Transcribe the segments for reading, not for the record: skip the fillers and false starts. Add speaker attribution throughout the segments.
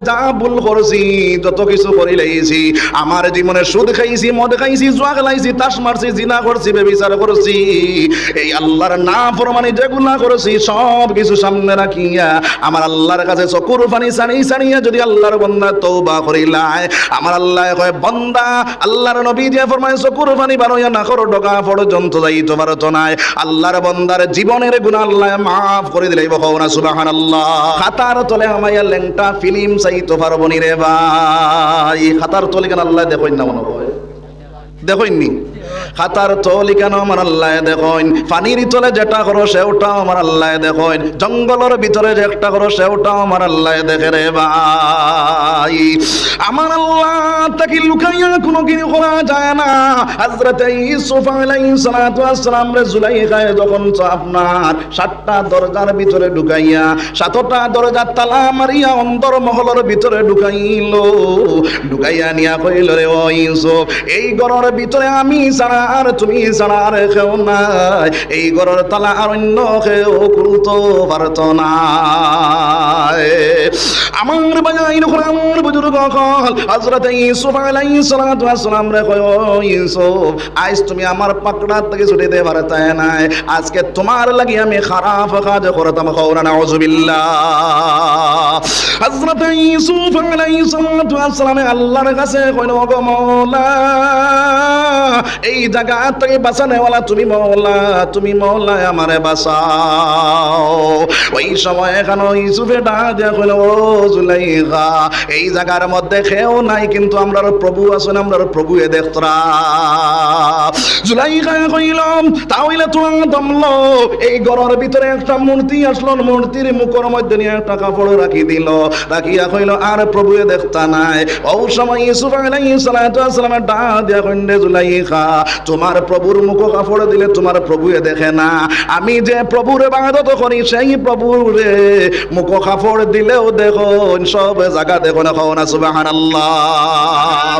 Speaker 1: যা ভুল করছি, যত কিছু করি লাইছি, আমার জীবনে সুদ খাইছি, মদ খাইছি, জুয়া খেলাইছি, তাস মারছি, জিনা করছি, বেবিচার করছি, এই আল্লাহর নাফরমানি যেগুলা করছি সব কিছু সামনে রাখিয়া আমার আল্লাহর কাছে চকুর পানি ছাড়িয়া যদি আল্লাহর বান্দা তওবা করিলায়, আমার আল্লাহ কয় বান্দা, আল্লাহর নবী যে ফরমায় চকুর পানি বারোয়া না করো ডগা পর্যন্ত যাইতে পারতো না, আল্লাহর বান্দার জীবনের গুনাহ আল্লাহ মাফ করে দিলেই বলো না সুবহানাল্লাহ। খাতার তলে আমায় লেংটা ফিল্ম চাইতে পারবো নি রে ভাই, খাতার তলে কেন আল্লাহ দেখুন না মনে হয়, দেখুননি খাতার তলি কেন আমার আল্লাহ দেখুন, পানির তলে যেটা করো সেওটাও আমার আল্লাহ দেখুন, জঙ্গলের ভিতরে যে একটা করো সেওটাও আমার আল্লাহ দেখে রে ভাই। আমার আল্লাহ তাকে লুকাইয়া কোনো কিছু করা যায় না। হযরত ইউসুফ আলাইহিস সালাতু ওয়াস সালাম রে জুলাইখায় যখন আপনার 7টা দরজার ভিতরে ঢুকাইয়া 7টা দরজা তালা মারিয়া অন্তর মহলের ভিতরে ঢুকাইয়া নিয়া কইল রে ও ইউসুফ, এই ঘরের ভিতরে আমি ছাড়া আর তুমি ছাড়া আর কেউ নাই, এই ঘরের তালা আর অন্য কেউ খুলতে পারতো না। আমার ভাই নখন আমার বুজুর্গ কল হযরত ইউসুফ আলাইহিস সালাতু ওয়াস সালাম রে কয় ও ইউসুফ, আজ তুমি আমার পাকড়া থেকে ছুটে দে পারতে নাই, আজকে তোমার লাগি আমি খারাপ কাজ করতাম, কওনা নাউযুবিল্লাহ। হযরত ইউসুফ আলাইহিস সালাতু ওয়াস সালাম আল্লাহর কাছে কইল গো মাওলা, এই জায়গা থেকে বাঁচানেওয়ালা তুমি মাওলা, তুমি মাওলা আমারে বাঁচাও। ওই সময় এখানে ইউসুফে ডাক দিয়া কইল ও জুলাইখা, এই জায়গার মধ্যে কেউ নাই কিন্তু আমরার প্রভু আছেন, আমরার প্রভু এ দেখতরা। জুলাইখা কইলাম তাহলে তোমার দমলো, এই ঘরের ভিতরে একটা মূর্তি আসলো, মূর্তির মুখের মধ্যে নিয়ে একটা কাপড় রাখি দিল, রাখিয়া কইল আর প্রভু এ দেখতা নাই। ওই সময় ইউসুফ আলাইহিস সালাতু ওয়াস সালামের ডাক দিয়া কইলে জুলাইখা, তোমার প্রভুর মুখ কাপড় দিলে তোমার প্রভু এ দেখে না, আমি যে প্রভুর ইবাদত করি সেই প্রভুর মুখ কাপড় দিলেও দেখো সব জায়গা দেখো না, খাও না সুবহানাল্লাহ।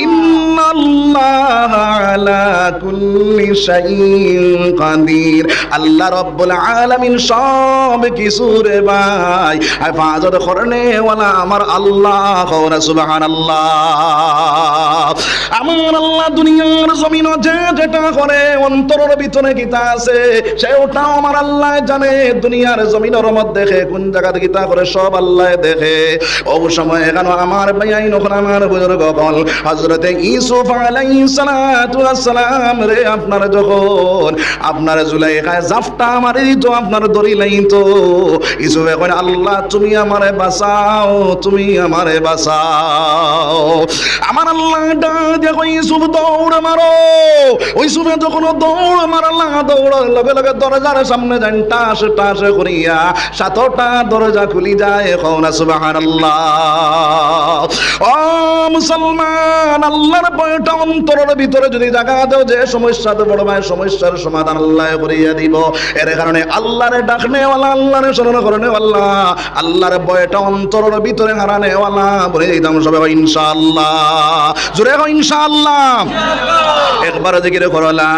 Speaker 1: ইন্নাল্লাহা আলা কুল্লি শাইইন কাদির, আল্লাহ রাব্বুল আলামিন সব কিছু রে ভাই হেফাজত করনে ওয়ালা আমার আল্লাহ, খাও না সুবহানাল্লাহ। আমার আল্লাহ দুনিয়ার জমিন যেটা করে অন্তরের ভিতরে কিতা আছে সেটাও আমার আল্লাহ জানে, দুনিয়ার জমিনের মধ্যে কোন জায়গাতে কিতা করে সব আল্লাহ দেখে। ও সময় কেন আমার ভাই নখন আমার বুজুর্গ বল হযরতে ইউসুফ আলাইহিস সালাতু ওয়াস সালাম রে আপনার যখন আপনার জুলাইখায় জাফটা মারি দিত, আপনার দড়ি লাইতো, ইউসুফে কয় আল্লাহ তুমি আমারে বাঁচাও, তুমি আমারে বাঁচাও। আমার আল্লাহ ডাক দিয়া কই ইউসুফ দৌড় মারো। ওই সময় যখন দৌড় মারলা, দৌড়ার লগে লগে দরজার সামনে যান টাস টাস করিয়া 7টা দরজা খুলি যায়, খাও না সুবহানাল্লাহ। ও মুসলমান, আল্লাহর ভয়টা অন্তরের ভিতরে যদি জায়গা দাও, যে সমস্যাতে বড় ভাই সমস্যার সমাধান আল্লাহ করিয়া দিব। এর কারণে আল্লাহরে ডাকনেওয়ালা, আল্লাহরে স্মরণ করনেওয়ালা, আল্লাহর ভয়টা অন্তরের ভিতরে হারানেওয়ালা বলে দিতাম সবাই ইনশাআল্লাহ। জোরে কও ইনশাআল্লাহ। একবার জিকির করো লা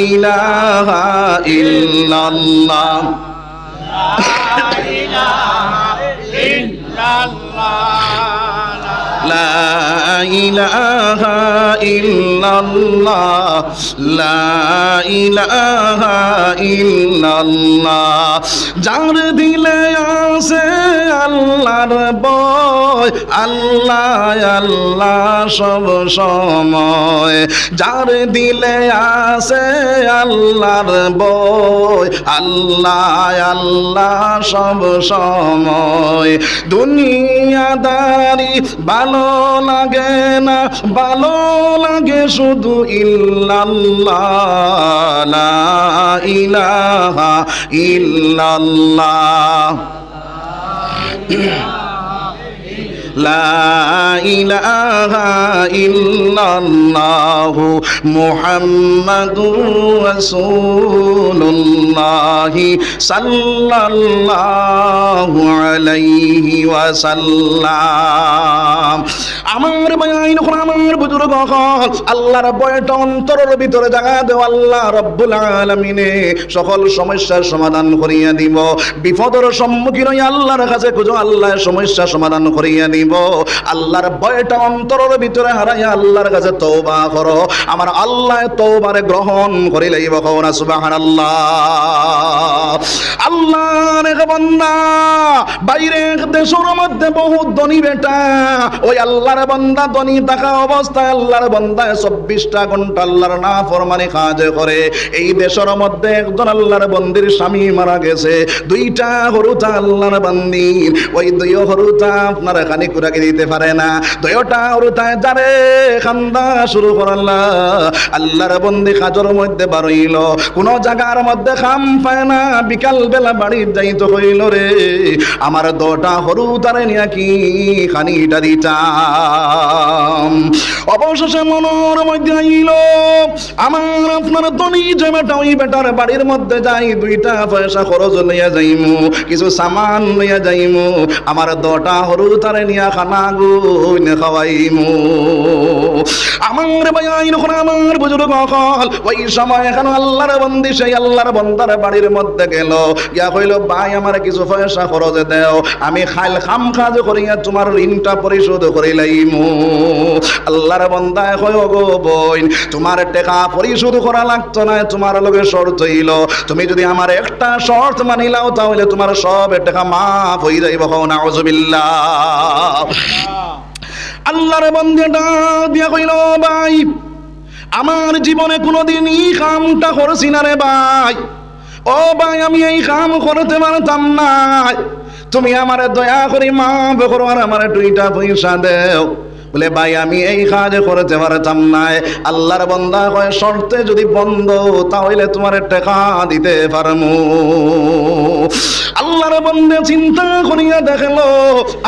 Speaker 1: ইলাহা ইল্লাল্লাহ, লা ইলাহা ইল্লাল্লাহ, লা ইলাহা ইল্লাল্লাহ, লা ইলাহা ইল্লাল্লাহ। যার দিলে আছে আল্লাহর ভয়, আল্লাহ আল্লাহ সব সময়, যার দিলে আছে আল্লাহর ভয়, আল্লাহ আল্লাহ সব সময়। দুনিয়াদারি ভালো লাগে না, ভালো লাগে শুধু ইল্লাল্লাহ, লা ইলাহা ইল্লাল্লাহ। লা ইলাহা ইল্লাল্লাহু মুহাম্মাদুর রাসূলুল্লাহ সাল্লাল্লাহু আলাইহি ওয়াসাল্লাম। আমার ভাই নখন আমার বুজুর্গ আল্লাহর ভয়টা অন্তরের ভিতরে জায়গা দেও। আল্লাহ রব্বুল আলামিনে সকল সমস্যার সমাধান করিয়া দিব। বিপদের সম্মুখীন হই আল্লাহর কাছে খুঁজো, আল্লাহ সমস্যা সমাধান করিয়া দিব। আল্লাহর ভয়টা অন্তরের ভিতরে হারাইয়া আল্লাহর কাছে তওবা করো। আমার আল্লাহ তওবারে গ্রহণ করে লইব। কওনা সুবহানাল্লাহ। আল্লাহর এক বান্দা বাইরে দেশের মধ্যে বহুত ধনী বেটা, ওই আল্লাহর বান্দা ধনী থাকা অবস্থায় আল্লাহর বান্দায় 24টা ঘন্টা আল্লাহর নাফরমানি কাজ করে। এই দেশের মধ্যে একজন আল্লাহর বান্দির স্বামী মারা গেছে, 2টা হরুতা আল্লাহর বান্দির, ওই 2 হরুতা আপনার খানি কুরাকে দিতে পারে না। 2টা হরুতায় যারে খান্দা শুরু করলা। আল্লাহর বান্দি কাজের মধ্যে বারইল, কোন জায়গার মধ্যে খাম পায় না, বিকাল বেলা বাড়ি যাইতে হইল রে। আমার 2টা হরুতারে নিয়া কি খানিটা দিতাম। অবশেষে মনের মধ্যে আইল আমার আপনার ধনী যে বেটা, ওই বেটার বাড়ির মধ্যে যাই 2টা পয়সা খরচ লইয়া যাইমু, কিছু সামান লইয়া যাইমু, আমার 2টা হরুতারে নিয়া খানা গুণ খাওয়াইমু। আমার ভাই যখন আমার বুজুর্গ হল, ওই সময় এখন আল্লাহর বন্দি সেই আল্লাহর বন্দার বাড়ির মধ্যে গেল, ইয়া কইল ভাই আমার কিছু পয়সা খরচ দেও, আমি খাইল খাম কাজ করিয়া তোমার ঋণটা পরিশোধ করিলাইমু। আল্লাহর বন্দায় কয় গো বোন, তোমার টাকা পরিশোধ করা লাগতো না, তোমার লগে শর্ত হইল তুমি যদি আমার একটা শর্ত মানিলাও তাহলে তোমার সব টাকা মাফ হয়ে যাইব। নাউযুবিল্লাহ। আল্লাহর বন্দাটা দিয়া কইল ভাই আমার জীবনে কোনোদিন এই কামটা করছি না রে ভাই, ও ভাই আমি এই কাম করতে পারতাম না, তুমি আমারে দয়া করে মাফ করো আর আমার 2টা পয়সা দেও। বলে ভাই আমি এই কাজ করতে পারতাম না। আল্লাহর বান্দা কয় শর্তে যদি বন্ধ তাহলে তোমার টাকা দিতে পারমু। আল্লাহর বান্দা চিন্তা করিয়া দেখলো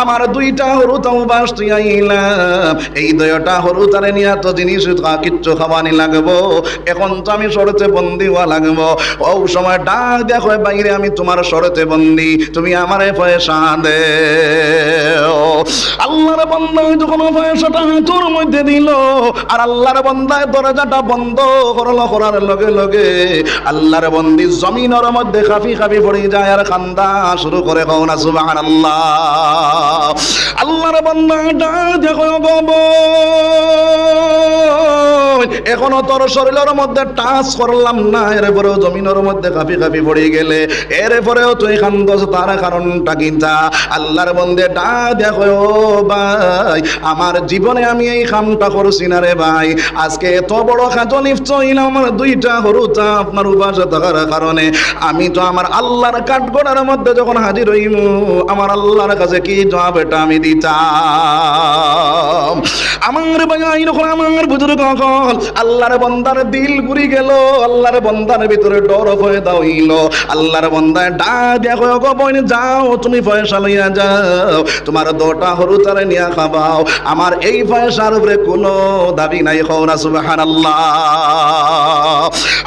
Speaker 1: আমার 2টা হরুতাও বাসতে আইলাম, এই 2টা হরুতারে নিয়ে তো জিনিস কিচ্ছু খাওয়ানি লাগবো, এখন তো আমি শরতে বন্দি হওয়া লাগবো। ও সময় ডাক দেখো বাইরে আমি তোমার শরতে বন্দি, তুমি আমারে পয়সা দে। আল্লাহর বান্দা যখন পয়সাটা হাতের মধ্যে দিল আর আল্লাহর বান্দায় দরজাটা বন্ধ করলো, করার লগে লগে আল্লাহর বন্দি জমিনের মধ্যে কাঁপি কাঁপি পড়ে যায় আর কান্দা শুরু করে। কওনা সুবহানাল্লাহ। আল্লাহর বান্দাটা দেখো গো এখনো তোর শরীরের মধ্যে টাচ করলাম না, এরপরেও জমিনের মধ্যে কাঁপি কাঁপি পড়ে গেলে, এরপরেও তুই কান্দছ, তার কারণটা কিনা? আল্লাহর বন্দে ডাক দেখো ভাই আমার জীবনে আমি এই কামটা করছি না রে ভাই, আজকে এত বড় কাজ লিপ্ত হইলাম আমার 2টা হরুতা আপনার উপাসে থাকার কারণে। আমি তো আমার আল্লাহর কাঠগড়ার মধ্যে যখন হাজির হইমু আমার আল্লাহর কাছে কি জবাব এটা আমি দিতাম। আমার ভাই যখন আমার বুজুর্গ আল্লাহর বন্দার দিল ঘুরি গেল, আল্লাহর বন্দার ভিতরে ডর ভয় হইল। আল্লাহর বন্দায় ডাক দেখো গো বোন যাও তুমি পয়সা লইয়া যাও, তোমার 2টা হরুতারে নিয়া খাবাও, আমার এই পয়সার উপরে কোনো দাবি নাই। কওনা সুবহানাল্লাহ।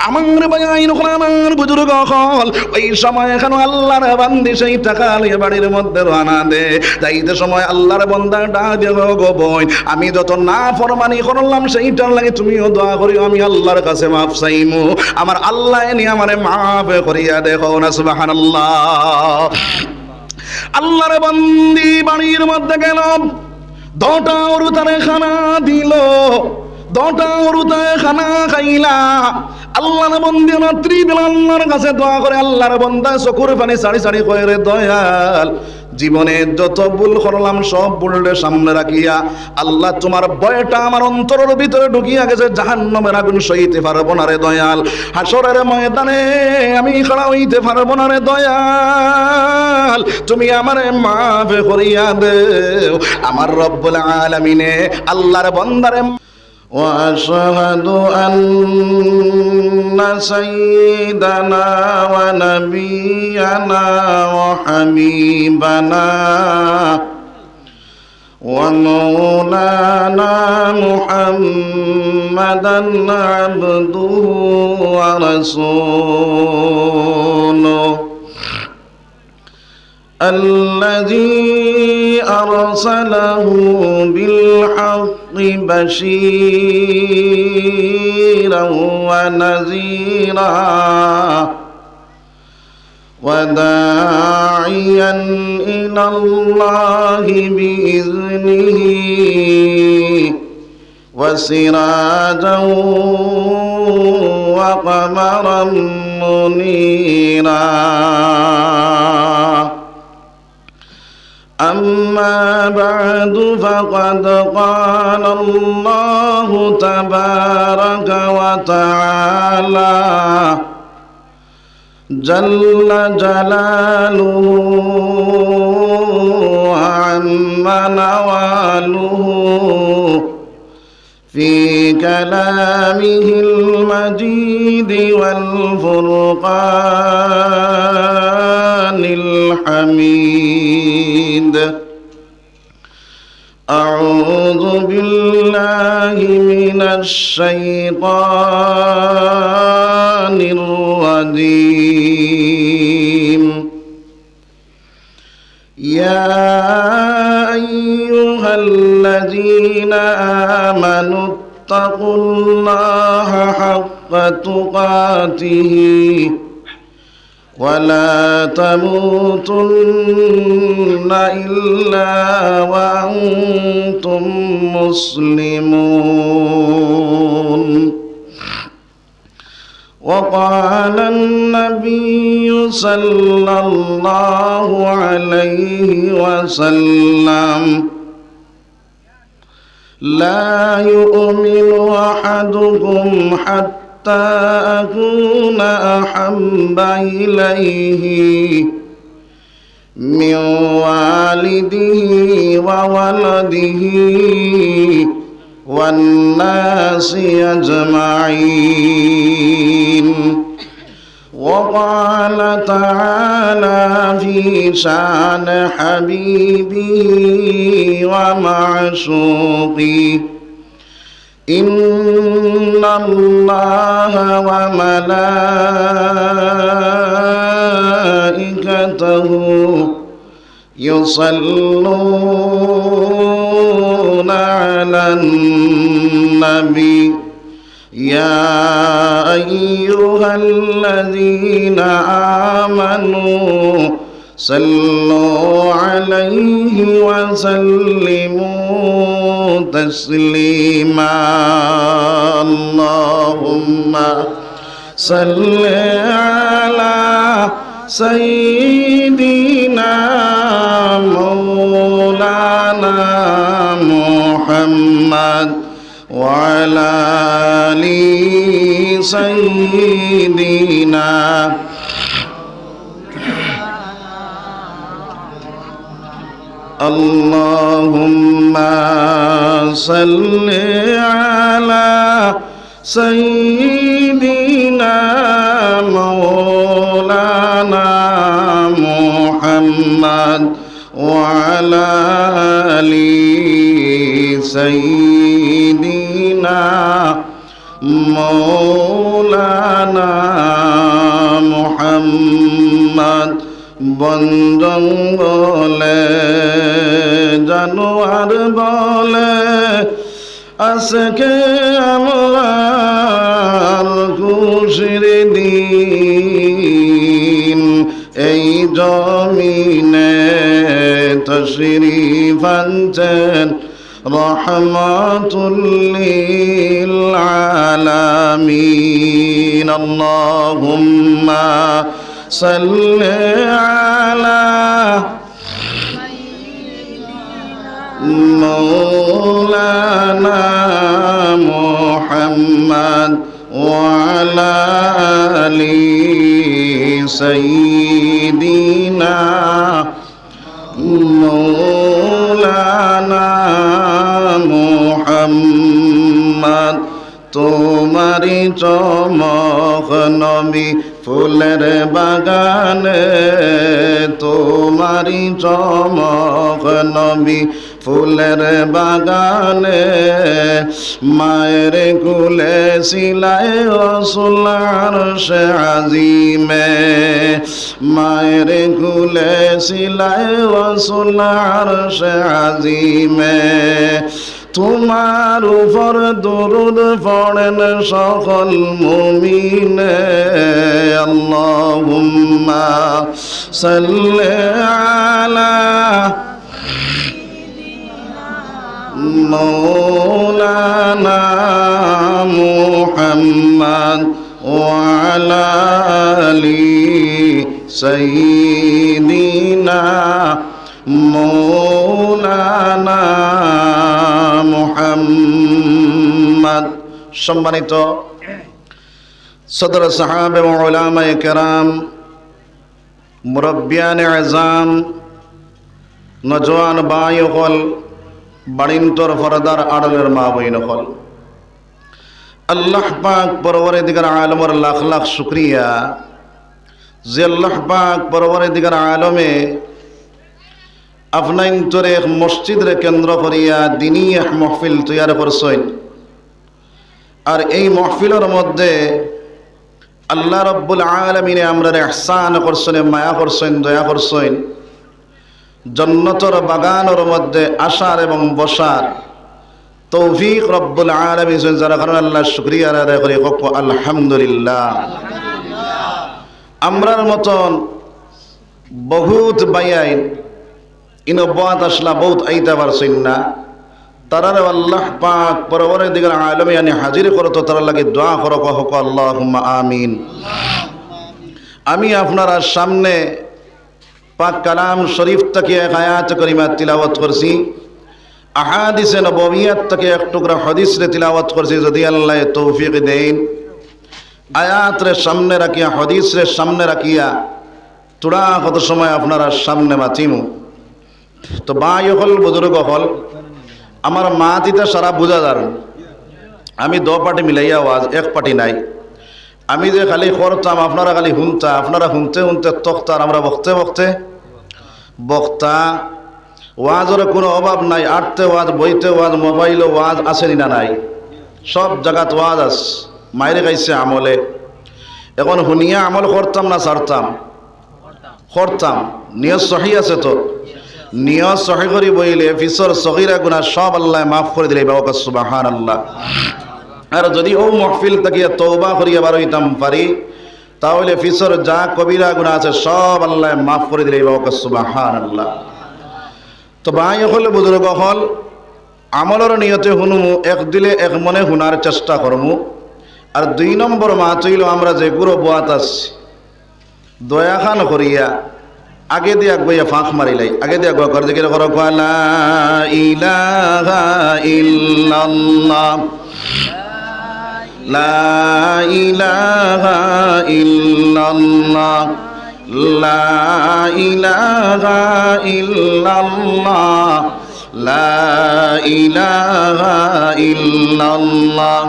Speaker 1: আমার ভাই যখন আমার বুজুর্গ হল ওই সময় এখন আল্লাহর বান্দি সেই টাকা লইয়া বাড়ির মধ্যে রানা দে। যাইতে সময় আল্লাহর বন্দা ডাক দেখো গো বোন আমি যত না ফরমানি করলাম সেইটার লাগে তুমিও দোয়া করিও, আমি আল্লাহর কাছে মাফ চাইমু, আমার আল্লাহ এনে আমারে মাফ করিয়া দেখো। না সুবহানাল্লাহ। আল্লাহর বান্দি বাড়ির মধ্যে গেল, 2টা হরুতারে খানা দিল, 2টা হরুতায় খানা খাইলা। আল্লাহর বন্দি রাত্রি বেলা আল্লাহর কাছে দোয়া করে, আল্লাহর বন্দা চকুর পানি সারি সারি কয়ে রে দয়াল জীবনে যত ভুল করলাম সব ভুলরে সামনে রাখিয়া আল্লাহ তোমার ভয়টা আমার অন্তরের ভিতরে ঢুকিয়া গেছে, জাহান্নামের আগুন সইতে পারবো না রে দয়াল, হাসরের ময়দানে আমি খাড়া হইতে পারবো না রে দয়াল, তুমি আমারে মাফ করিয়া দেও। আমার রব্বুল আলামিনে আল্লাহর বান্দারে وأشهد أن سيدنا ونبينا وحبيبنا ومولانا محمدا عبده ورسوله الذي أرسله بالحق بشيرا ونذيرا وداعيا إلى الله بإذنه وسراجا وقمرا منيرا أما بعد فقد قال الله تبارك وتعالى جل جلاله وعم نواله في كلامه المجيد والفرقان الحميد أعوذ بالله من الشيطان الرجيم يا أيها الذين آمنوا اتقوا الله حق تقاته ولا تموتن إلا وأنتم مسلمون وقال النبي صلى الله عليه وسلم لا يؤمن أحدكم حتى أكون أحب إليه من والده وولده والناس أجمعين وقال تعالى في شأن حبيبه ومعشوقه إن الله وملائكته يصلون على النبي يا أيها الذين آمنوا صلوا عليه وسلموا تسليما اللهم صل على سيدنا مولانا محمد وعلى آل سيدنا اللهم صل على سيدنا مولانا محمد وعلى آل سيدنا مولانا محمد বন্ধন বলে জানোয়ার বলে আজকে আমার খুশির দিন এই জমিনে তশরিফ আনছেন রহমাতুল লিল আলামিন আল্লাহুম্মা সাল্লি আলা مولانا محمد وعلى آل سيدنا مولانا محمد তোমারি চমক নবী ফুলের বাগানে তোমারি চমক নবী ফুলের বাগানে মায়ের কুলে ছিলাই রাসূল আরশে আজিমে মায়ের কুলে ছিলাই রাসূল আরশে আজিমে তোমার উপর দরুদ পড়েন সকল মুমিনে আল্লাহুম্মা সাল্লি আলা مولانا محمد وعلى آل سيدنا مولانا محمد সম্মানিত সদর সাহাবে ও উলামায়ে কেরাম মুরব্বিয়ানে আযম নজওয়ান ভাই হল বাড়িন্তর ফরদার আড়লের মা বইন হল আল্লাহ পাক পরওয়ারদিগার আলমের লাখ লাখ শুকরিয়া যে আল্লাহ পাক পরওয়ারদিগার আলমে আপনাইন্তরে এক মসজিদরে কেন্দ্র করিয়া দিনী এক মাহফিল তৈয়ার করছেন আর এই মাহফিলের মধ্যে আল্লাহ রব্বুল আলামিনে আমরা ইহসান করছেন মায়া করছেন দয়া করছেন জান্নাতের বাগানের মধ্যে আসার এবং বসার তৌফিক রব্বুল আলামিন যারা কারণে আল্লাহ শুকরিয়া আদায় করি আলহামদুলিল্লাহ। আমরার মতন বহুত বাইয়াইন ইনবাত আসলা বহুত আইতা পারছেন না তারারে আল্লাহ পাক পরওয়ারদিগার আলমে আনি হাজির করতো তারা লাগে দোয়া করো কহ আল্লাহুম্মা আমিন। আমি আপনারা সামনে পাক কালাম শরীফ থেকে এক আয়াত করিমা তিলাওয়াত করছি আহাদিসে নববিয়াত থেকে এক টুকরা হাদিস রে তিলাওয়াত করছি যদি আল্লাহ তৌফিক দেন আয়াত রে সামনে রাখিয়া হাদিস রে সামনে রাখিয়া তোরা কত সময় আপনারা সামনে মাতিমু তো ভাই হল বুজুর্গ হল আমার মা তিতা সারা বুঝা যার আমি দো পার্টি মিলাইয়া ওয়াজ এক পার্টি নাই আমি যে খালি করতাম আপনারা খালি শুনতা আপনারা শুনতে শুনতে তখতার আমরা বকতে বকতে বক্তা ওয়াজের কোনো অভাব নাই আটতে ওয়াজ বইতে ওয়াজ মোবাইলে ওয়াজ আসেনি না নাই সব জায়গাত ওয়াজ আস মাইরে গাইছে আমলে এখন শুনিয়া আমল করতাম না ছাড়তাম করতাম নিয়ত সহি আছে তো নিয়ত সহি করি বইলে ফিসর সগীরা গুনাহ সব আল্লাহ মাফ করে দিলে বাবা সুবহানাল্লাহ। আর যদি ও মাহফিল তাকিয়া তওবা করিয়া বার হইতাম পারি তাহলে ফিসর যা কবিরা গুনাহ আছে সব আল্লাহ মাফ করে দিলে বাবা সুবহানাল্লাহ। তো ভাই হলে বুজুর্গ হল আমলের নিয়তে শুনুমু এক দিলে এক মনে শুনার চেষ্টা করমু আর দুই নম্বর মাত হইল আমরা যে গুরু বোয়াত আছি দয়া খান করিয়া আগে দিয়ে গইয়া ফাঁক মারিলাই আগে দিয়ে গর দিকে করো লা ইলাহা ইল্লাল্লাহ লা ইলাহা ইল্লাল্লাহ লা ইলাহা ইল্লাল্লাহ লা ইলাহা ইল্লাল্লাহ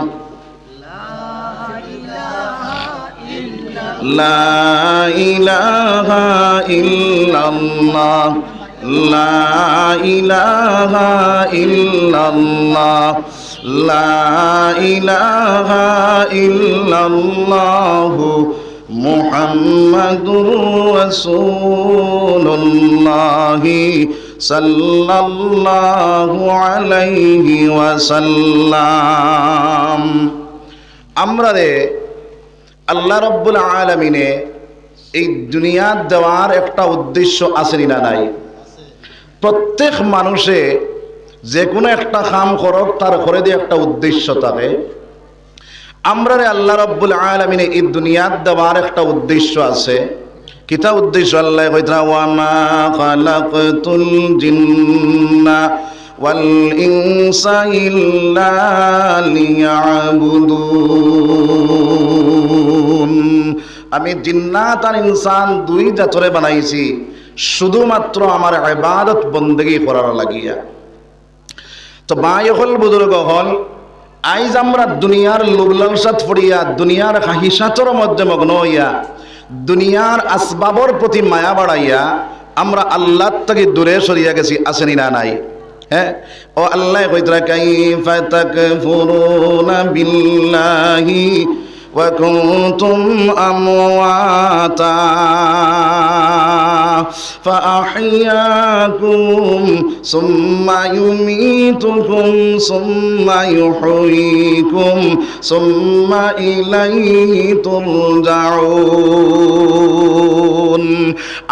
Speaker 1: লা ইলাহা ইল্লাল্লাহ লা ইলাহা ইল্লাল্লাহ লা ইলাহা ইল্লাল্লাহ মুহাম্মাদুর রাসূলুল্লাহ সাল্লাল্লাহু আলাইহি ওয়াসাল্লাম। আমরা রে আল্লাহ রব্বুল আলামিনে এই দুনিয়া দেওয়ার একটা উদ্দেশ্য আছে না নাই? প্রত্যেক মানুষে যে কোনো একটা কাম করক তার করে দিয়ে একটা উদ্দেশ্য থাকে। আমরা রে আল্লাহ রব্বুল আলামিনে এই দুনিয়া দেওয়ার একটা উদ্দেশ্য আছে। কিতা উদ্দেশ্য? আল্লাহ কইতা ওয়া মা খালাকতুল জিন্না ওয়াল ইনসা ইল্লা লিয়াবুদুন। আমি জিন্নাত আর ইনসান দুই জাতরে বানাইছি শুধুমাত্র আমার ইবাদত বন্দেগী করার লাগিয়া। তো ভাই হল বুজুর্গ হল আইজ আমরা দুনিয়ার লোভলালসাত পড়িয়া দুনিয়ার হাহিসাতর মধ্যে মগ্ন হইয়া দুনিয়ার আসবাবর প্রতি মায়া বাড়াইয়া আমরা আল্লাহ থেকে দূরে সরিয়া গেছি। আসেনি না নাই? হ্যাঁ ও আল্লাহ কইতরা কাইফা তাকফুরুনা বিল্লাহি ওয়া কুনতুম আমওয়াতা فأحياكم ثم يميتكم ثم يحييكم ثم إليه ترجعون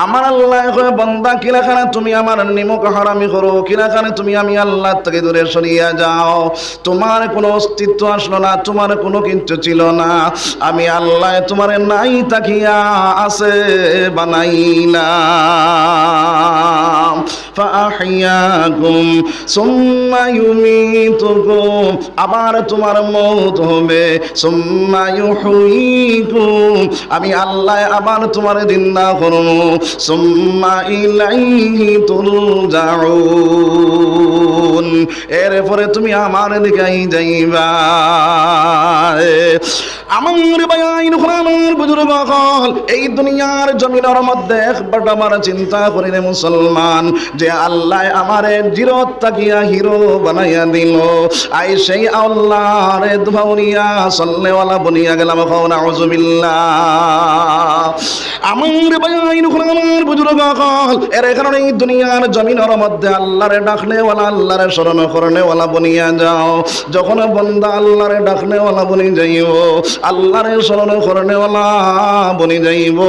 Speaker 1: আমার আল্লাহ কয় বান্দা কিলাখানে তুমি আমার নিমক হারামি করো, কিলাখানে তুমি আমি আল্লাহ থেকে দূরে সরিয়ে যাও, তোমার কোনো অস্তিত্ব আসলো না, তোমার কোনো কিছু ছিল না, আমি আল্লাহ তোমার নাই তাকিয়া আছে বানাইলাম। ফাহিয়াকুম সুম্মা ইউমিতুকুম, আবার তোমার মওত হবে, সুম্মা ইউহয়িকুম, আমি আল্লাহ আবার তোমার জিন্দা করব, সুম্মা ইলাইহি তুরজাউন, এরপরে তুমি আমার দিকেই যাইবা। আমার বায়াইন কোরআনের বুজুর্গ হল এই দুনিয়ার জমিনের মধ্যে একবার আমার চিন্তা করিলে মুসলমান যে আল্লাহ আমারে জিরত তাকিয়া হিরো বানাইয়া দিল, আই সেই আল্লাহরে দুভাউনিয়া সল্লেওয়ালা বনিয়া গেলাম। নাউজুবিল্লাহ। আমার বায়াইন কোরআনের বুজুর্গ হল এর কারণে এই দুনিয়ার জমিনের মধ্যে আল্লাহরে ডাকনেওয়ালা, আল্লাহরে স্মরণ করনেওয়ালা বনিয়া যাও। যখন বান্দা আল্লাহরে ডাকনেওয়ালা বনি যাইব, আল্লাহরে স্মরণ করনেওয়ালা বনি যাইব,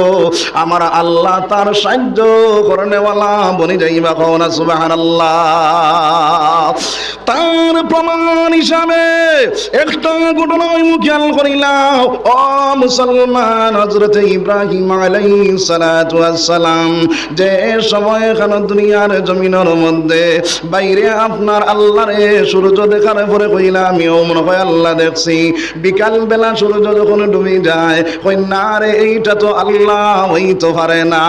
Speaker 1: আমার আল্লাহ তার সাহায্য করনেওয়ালা বনি যাইবা। কওনা সুবহানাল্লাহ। তার প্রমাণ হিসাবে একটা ঘটনা খেয়াল করিলাম। ও মুসলমান, হযরত ইব্রাহিম আলাইহিস সালাতু ওয়াস সালাম যে সময় খান দুনিয়ার জমিনের মধ্যে বাইরে আপনার আল্লাহরে সূর্য দেখার পরে কইলা আমিও মনে হয় আল্লাহ দেখছি। বিকাল বেলা সূর্য যখন ডুবে যায় কই না রে এইটা তো আল্লাহ হইতে পারে না।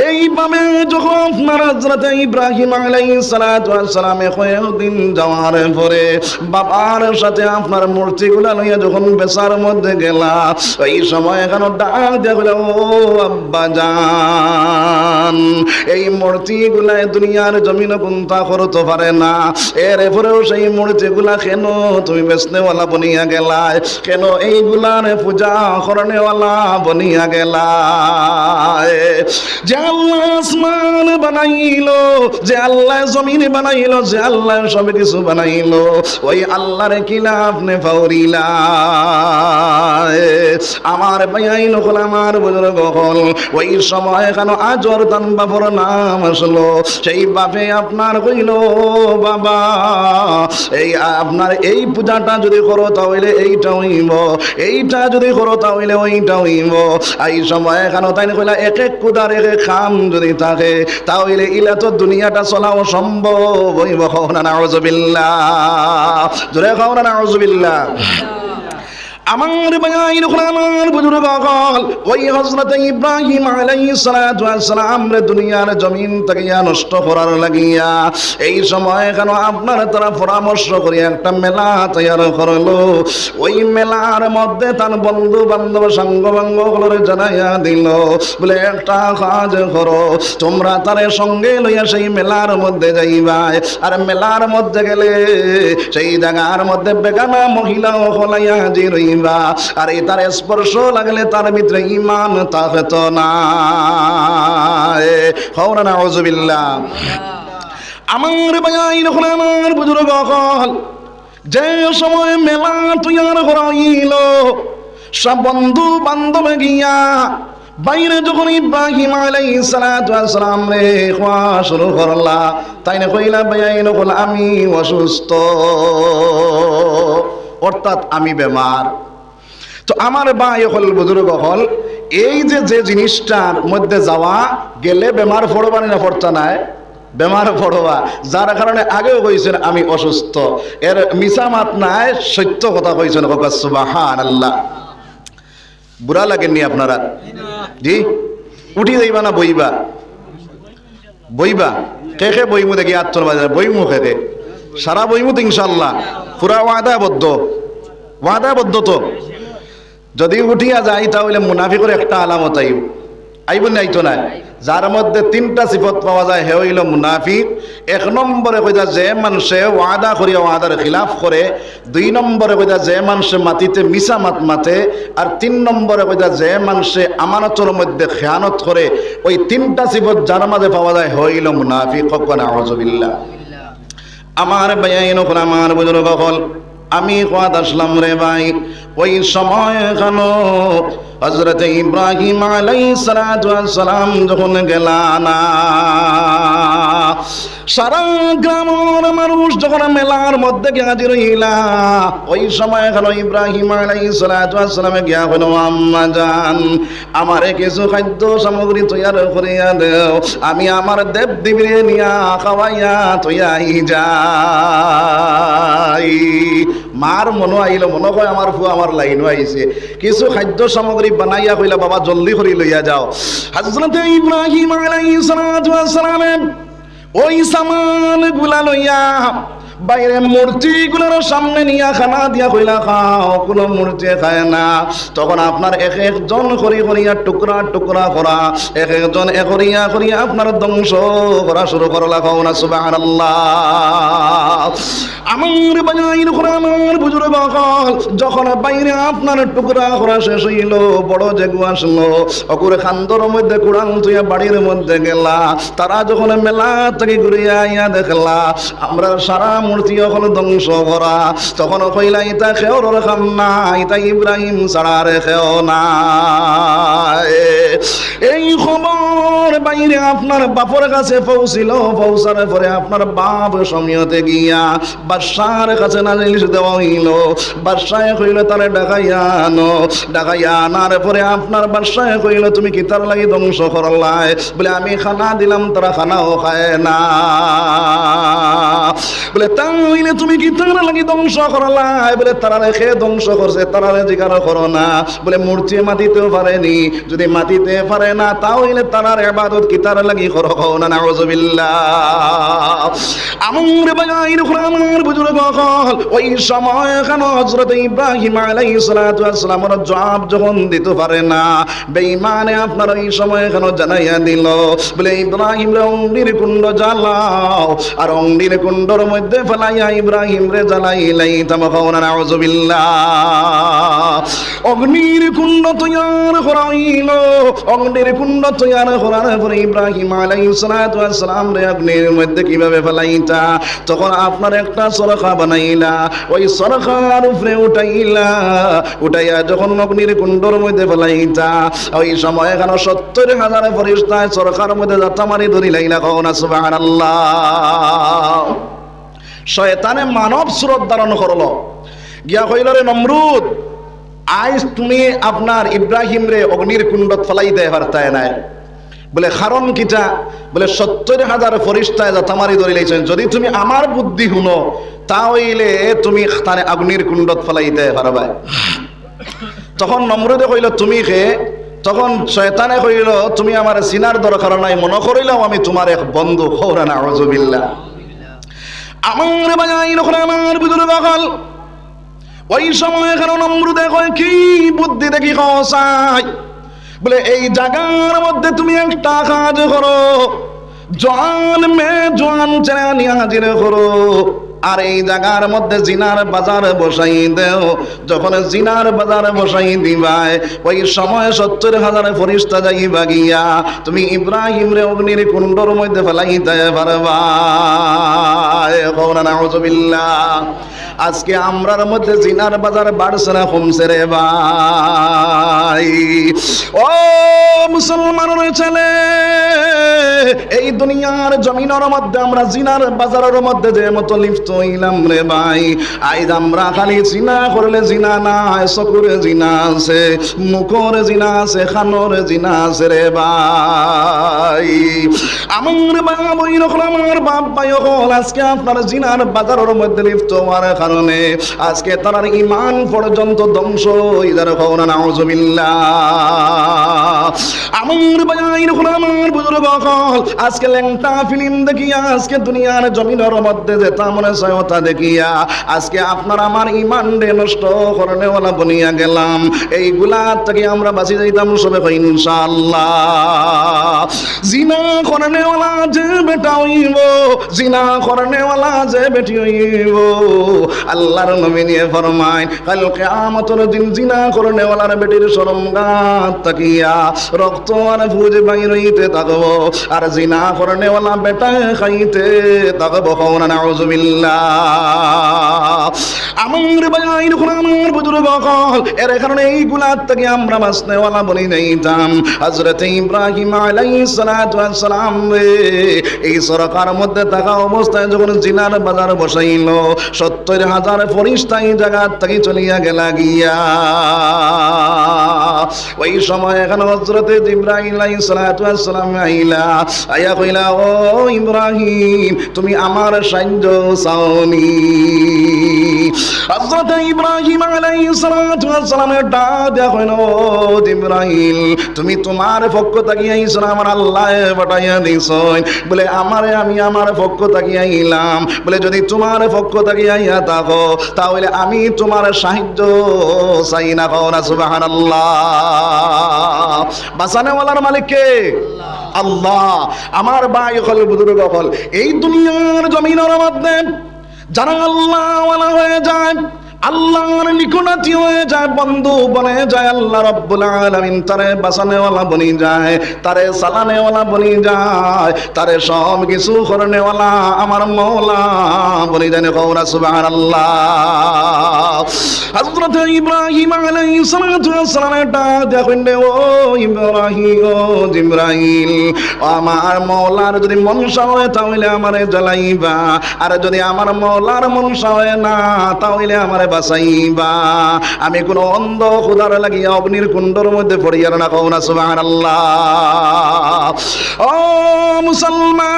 Speaker 1: এইভাবে যখন আপনার হযরত ইব্রাহিম আলাইহিস সালাতু ওয়াস সালামে কয়েকদিন যাওয়ার পরে বাবার সাথে আপনার মূর্তিগুলা লইয়া যখন বেসার মধ্যে গেলা, এই সময় এখানে ডাক দিয়া কইলা ও আব্বা জান, এই মূর্তিগুলা দুনিয়ার জমিনে কোনটা করতে পারে না, এরপরেও সেই মূর্তিগুলা কেন তুমি বেচনেওয়ালা বনিয়া গেলা, কেন এইগুলার পূজা করনেওয়ালা বনিয়া গেলা? যে আল্লাহ আসমান বানাইলো, যে আল্লাহ জমিন বানাইলো, যে আল্লাহ সব কিছু বানাইলো, ওই আল্লাহর কিলা আপনি ফাউরিলা? আমার ভাইয়াইন হল, আমার বুজুর্গ হল, ওই সময় কেন আজর তান বাপর নাম আসলো, সেই বাপে আপনার কইল বাবা এই আপনার এই পূজাটা যদি করো তাহলে এইটা হইব, এইটা যদি করো তাহলে ওইটা হইব। এই সময় কেন তাই কইলা এক এক কুদার এক এক খাম যদি থাকে তাহলে ইলা তো দুনিয়াটা চলাও সম্ভব হইব। খাওনা নাউজুবিল্লাহ, জোরে খাওনা নাউজুবিল্লাহ। আমার ভাইয়াইন আমার বুজুর্গ হল, ওই হযরত ইব্রাহিম আলাইহিস সালাতু ওয়াস সালাম রে দুনিয়ার জমিন থেকে নষ্ট করার লাগিয়া এই সময় কেন আপনার তারা পরামর্শ করে একটা মেলা তৈরি করলো। ওই মেলার মধ্যে তার বন্ধু বান্ধব সঙ্গ বাঙ্গগুলোর জানাইয়া দিল, বলে একটা কাজ করো, তোমরা তারে সঙ্গে লইয়া সেই মেলার মধ্যে যাইবা, আর মেলার মধ্যে গেলে সেই জায়গার মধ্যে বেগানা মহিলা হলাইয়া হাজির হইবা, আর এই তার স্পর্শ লাগলে তার ভিতরে ঈমান থাকতো না। খাওনা নাউজুবিল্লাহ। আমার ভাইয়াইন আমার বুজুর্গ হল, যে সময় মেলা তৈরি করা হইল, সব বন্ধু বান্ধব গিয়া বাইরে যখন ইব্রাহিম আলাইহিস সালাতু ওয়াস সালাম রে খাওয়া শুরু করলা, তাই না কইলা ভাইয়াইন হল আমি অসুস্থ, অর্থাৎ আমি বেমার। তো আমার ভাই হল বুজুর্গ হল, এই যে জিনিসটার মধ্যে যাওয়া গেলে বেমার পড়বা না পড়তা নাই, বেমার পড়বা, যার কারণে আগেও কইছেন আমি অসুস্থ, এর মিছা মাত নাই, সত্য কথা কইছেন। সুবহানাল্লাহ। বুড়া লাগেননি আপনারা? জি, উঠি যাইবা না বইবা? বইবা? কে কে বইমু দেখি আত্মর বাজার বইমু, খেতে সারা বইমু তো ইনশাল্লাহ, পুরা ওয়াদাবদ্ধ, ওয়াদাবদ্ধ। তো যদি উঠিয়া যাই তাহলে মুনাফিকের একটা আলামত আইব, আইব না আইতো না? যার মধ্যে তিনটা সিফত পাওয়া যায় হে হইল মুনাফিক। এক নম্বরে কইতা যে মানুষে ওয়াদা করিয়া ওয়াদার খিলাফ করে, দুই নম্বরে কইতা যে মানুষে মাটিতে মিছা মাতে, আর তিন নম্বরে কইতা যে মানুষে আমানতের মধ্যে খেয়ানত করে। ওই তিনটা সিফত যার মাঝে পাওয়া যায় হইল মুনাফিক। কখন আউযুবিল্লাহ। আমার ভাইয়াইন হল, আমার বুজুর্গ হল, আমি কথা আসলাম রে ভাই, ওই সময় কেন হযরত ইব্রাহিম আলাইহিস সালাতু ওয়াস সালাম যখন গেলানা, সারা গ্রামের মানুষ যখন মেলার মধ্যে হাজির হইলা, ওই সময় কেন ইব্রাহিম আলাইহিস সালাতু ওয়াস সালামে গিয়া হলো, আম্মা জান আমারে কিছু খাদ্য সামগ্রী তৈয়ার করিয়া দেও, আমি আমার দেব দেবীরে নিয়া খাওয়াইয়া তৈয়াই যাই। মার মনো আইলো, মনে হয় আমার ফুয়া আমার লাইনও আইছে, কিছু খাদ্য সামগ্রী বানাইয়া কইলা বাবা জলদি করে লইয়া যাও। হযরত ইব্রাহিম আলাইহিস সালাতু ওয়াস সালাম ওই সামান গুলা লইয়া বাইরে মূর্তি গুলোর সামনে নিয়া খানা দিয়া কইলা খাও, কোনো মূর্তি খায় না। তখন আপনার এক একজন করিয়া টুকরা টুকরা করা, এক একজন করিয়া আপনার ধ্বংস করা শুরু করলা। খাও না সুবহানাল্লাহ। আমার বাজাইর করা আমার বুজুর্গ বকল, যখন বাইরে আপনার টুকরা করা শেষ হইল, বড় জেগু আসলো, অকুরে খান্দর মধ্যে কুড়াল তুইয়া বাড়ির মধ্যে গেলা। তারা যখন মেলা থেকে ঘুরিয়া আইয়া দেখলা আমরা সারা মূর্তি হল ধ্বংস করা, তখন কইলা ইতা খেওর খাম না, ইতা ইব্রাহিম ছাড়ার খেও না। এই খবর বাইরে আপনার বাপর কাছে পৌঁছিল, পৌঁছার পরে আপনার বাপ সময়তে গিয়া বাদশার কাছে নালিশ দেওয়া হইল। বাদশায় কইল তারে ডাকাইয়া আনো, ডাকাইয়া আনার পরে আপনার বাদশায় কইল তুমি কি তার লাগি ধ্বংস করলাই? বলে আমি খানা দিলাম তারা খানাও খায় না। বলে তাইলে তুমি কি তার লাগি ধ্বংস করলাই? বলে তারা রেখে ধ্বংস করছে, তারা জিজ্ঞাসা করো না। বলে মূর্তি মাটিতেও পারেনি, যদি মাটিতে পারে না তাহলে তারার ইবাদত কি তার লাগি করো? না নাউযুবিল্লাহ। আমার ভাইয়ের আমার বুজুর্গ বকল, ওই সময় কেন হযরত ইব্রাহিম আলাইহিস সালাতু ওয়াস সালামের জবাব যখন দিতে পারে না, বেঈমানে আপনার ওই সময় কেন জানাইয়া দিল, বলে ইব্রাহিম রে অগ্নির কুণ্ড জ্বালাও, আর অগ্নির কুণ্ডর মধ্যে ফেলাইয়া ইব্রাহিম রে জ্বালাইলাই। তামাখাউনা নাউযুবিল্লাহ। অগ্নির কুণ্ড তৈয়ার করা হইল, অগ্নির কুণ্ড তৈয়ার করার পরে ইব্রাহিম আলাইহিস সালাতু ওয়াস সালাম রে অগ্নির মধ্যে কিভাবে ফেলাইতা, তখন আপনার একটা সরখা বানাইলা, ওই সরখার উপরে উঠাইয়া যখন অগ্নির কুণ্ডর মধ্যে ফেলাইতা, ওই সময় এখানে ৭০,০০০ ফেরেশতা সরখার মধ্যে যাতা মারি ধরিলাইলা। কও না সুবহানাল্লাহ। শয়তানে মানব সুরত ধারণ করলো, গিয়া কইল রে নমরুদ, আজ তুমি আপনার ইব্রাহিম রে অগ্নির কুণ্ডত ফেলাই দেয় পারতায় নাই। বলে কারণ কিটা? বলে ৭০,০০০ ফেরেশতায় যাতা মারি ধরিলাইছেন, যদি তুমি আমার বুদ্ধি শুনো তাহলে তুমি তারে অগ্নির কুণ্ডত ফেলাইতে পারবা। তখন নমরুদে কইল তুমি কে? তখন শয়তানে কইল তুমি আমার চিনার দরকার নাই, মনে করিলাম আমি তোমার এক বন্ধু। খৌরা নাউযুবিল্লাহ। আমার বাজাইন আমার বুজুর্গ বকল, ওই সময় কেন নমরুদে কয় কি বুদ্ধি দেখি কসাই? বলে এই জায়গার মধ্যে তুমি একটা কাজ করো, জোয়ান মেয়ে জোয়ান ছেলে নিয়ে হাজির করো, আর এই জায়গার মধ্যে জিনার বাজার বসাই দেও। যখন জিনার বাজার বসাই দিবাই, ওই সময় ৭০,০০০ ফেরেশতা যাইবা গিয়া তুমি ইব্রাহিম রে অগ্নির কুণ্ডর মধ্যে ফেলাইতে পারবা। নাউযুবিল্লাহ। আজকে আমরার মধ্যে জিনার বাজার বাড়ছে না কমছে রে ভাই? ও মুসলমানের ছেলে, এই দুনিয়ার জমিনের মধ্যে আমরা জিনার বাজারের মধ্যে যে মতো লিপ্ত হইলাম রে ভাই, আইজ আমরা খালি জিনা করলে জিনা নাই, চকুরে জিনা আছে, মুখরে জিনা আছে, খানরে জিনা আছে রে ভাই। আমার বাবা বই রকম আমার বাপ ভাই হল আজকে আপনার জিনার বাজারের মধ্যে লিপ্ত হওয়ার কারণে আজকে তার ঈমান পর্যন্ত ধ্বংস হয়ে যাবে। কওনা নাউযুবিল্লাহ। আমার ভাইয়ের হলো আমার বুজুর্গ হল, আজকে ল্যাংটা ফিল্ম দেখিয়া আজকে দুনিয়ার জমিনের মধ্যে যেটা মনে চায় ওটা দেখিয়া আজকে আপনার আমার ঈমান নষ্ট করনেওয়ালা বনিয়া গেলাম। এইগুলা থেকে আমরা বাঁচি যাইতাম সবে কই ইনশাআল্লাহ। জিনা করনেওয়ালা যে বেটা হইব, জিনা করনেওয়ালা যে বেটি হইব, আল্লাহর নবী নিয়ে ফরমায় কাল কিয়ামতের দিন জিনা করনেওয়ালার বেটির শরমগাত তাকিয়া রক্ত আর ফুজ বাইর হইতে থাকবো, আর জিনা করনেওয়ালা বেটা খাইতে থাকবো। কওনা নাউযুবিল্লাহ। আমার ভাইয়ের হলো আমার বুজুর্গ হল, এর কারণে এইগুলা থেকে আমরা বাঁচনেওয়ালা বনি যাইতাম। হযরত ইব্রাহিম আলাইহিস সালাতু ওয়াস সালাম এই সরকার মধ্যে থাকা অবস্থায় যখন জিনার বাজার বসাইল ৭০,০০০ ফেরেশতা এই জায়গা থেকে চলিয়া গেলা গিয়া। ওই সময় এখন হযরত ইব্রাহিম আলাইহিস সালাতু ওয়াস সালাম আইলা আয়া কইলা, ও ইব্রাহিম তুমি আমার সাহায্য চাওনি? হযরত ইব্রাহিম আলাইহিস সালাতু ওয়াস সালামের ডাক দেয়া কইল, ও ইব্রাহিম তুমি তোমার পক্ষ থেকে আইছো, আমার আল্লাহ পাঠাইয়া দিছেন বলে আমারে, আমি আমার পক্ষ থেকে আইলাম বলে যদি তোমার পক্ষ থেকে আইয়া থাকো তাহলে আমি তোমার সাহায্য চাই না। কওনা সুবহানাল্লাহ। বাঁচানেওয়ালার মালিক কে? আল্লাহ। আমার ভাই হল বুজুর্গ হল, এই দুনিয়ার জমিনের মধ্যে যারা আল্লাহ ওয়ালা হয়ে যায়, আল্লাহর নিকটাত্মীয় হয়ে যায়, বন্ধু বনে যায়, আল্লাহ রাব্বুল আলামিন তারে বাঁচানেওয়ালা বনি যায়, তারে চালানেওয়ালা বনি যায়, তারে সব কিছু করনেওয়ালা আমার মওলা বনি যায়। কওনা সুবহানাল্লাহ। হযরত ইব্রাহিম আলাইহিস সালাতু ওয়াস সালামের ডাক দেখেন, ও ইব্রাহিম, ও জিবরাইল, আমার মওলার যদি মনসা হয় তাহলে আমারে জ্বালাইবা, আর যদি আমার মওলার মনসা হয় না তাহলে আমারে বাঁচাইবা। আমি কোন অন্ধ খোদার লাগিয়া অগ্নির কুণ্ডর মধ্যে পড়িয়ার না। কওনা সুবহানাল্লাহ। ও মুসলমান,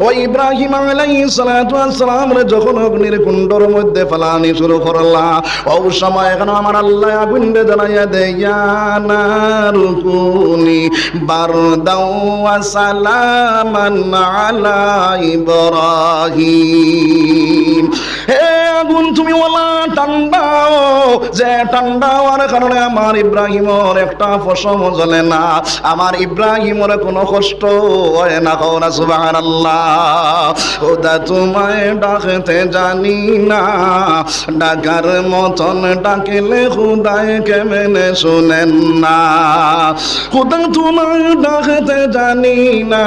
Speaker 1: ও ইব্রাহিম আলাইহিস সালাতু ওয়াস সালাম রে যখন অগ্নির কুণ্ডর মধ্যে ফালানি শুরু করলা, ও সময় এখন আমার আল্লাহ আগুন রে জানাইয়া দেয়া নারুকুনি বারদাও ওয়া সালামান আলা ইব্রাহিম। হে আগুন তুমি ওলা ঠান্ডাও, যে ঠান্ডা হওয়ার কারণে আমার ইব্রাহিমর একটা পশম জ্বলে না, আমার ইব্রাহিমর কোনো কষ্ট হয় না। কওনা সুবহানাল্লাহ। খোদা তোমায় ডাকতে জানি না, ডাকার মতন ডাকিলে খুদায় কেমনে শুনেন না। খোদা তোমায় ডাকতে জানি না,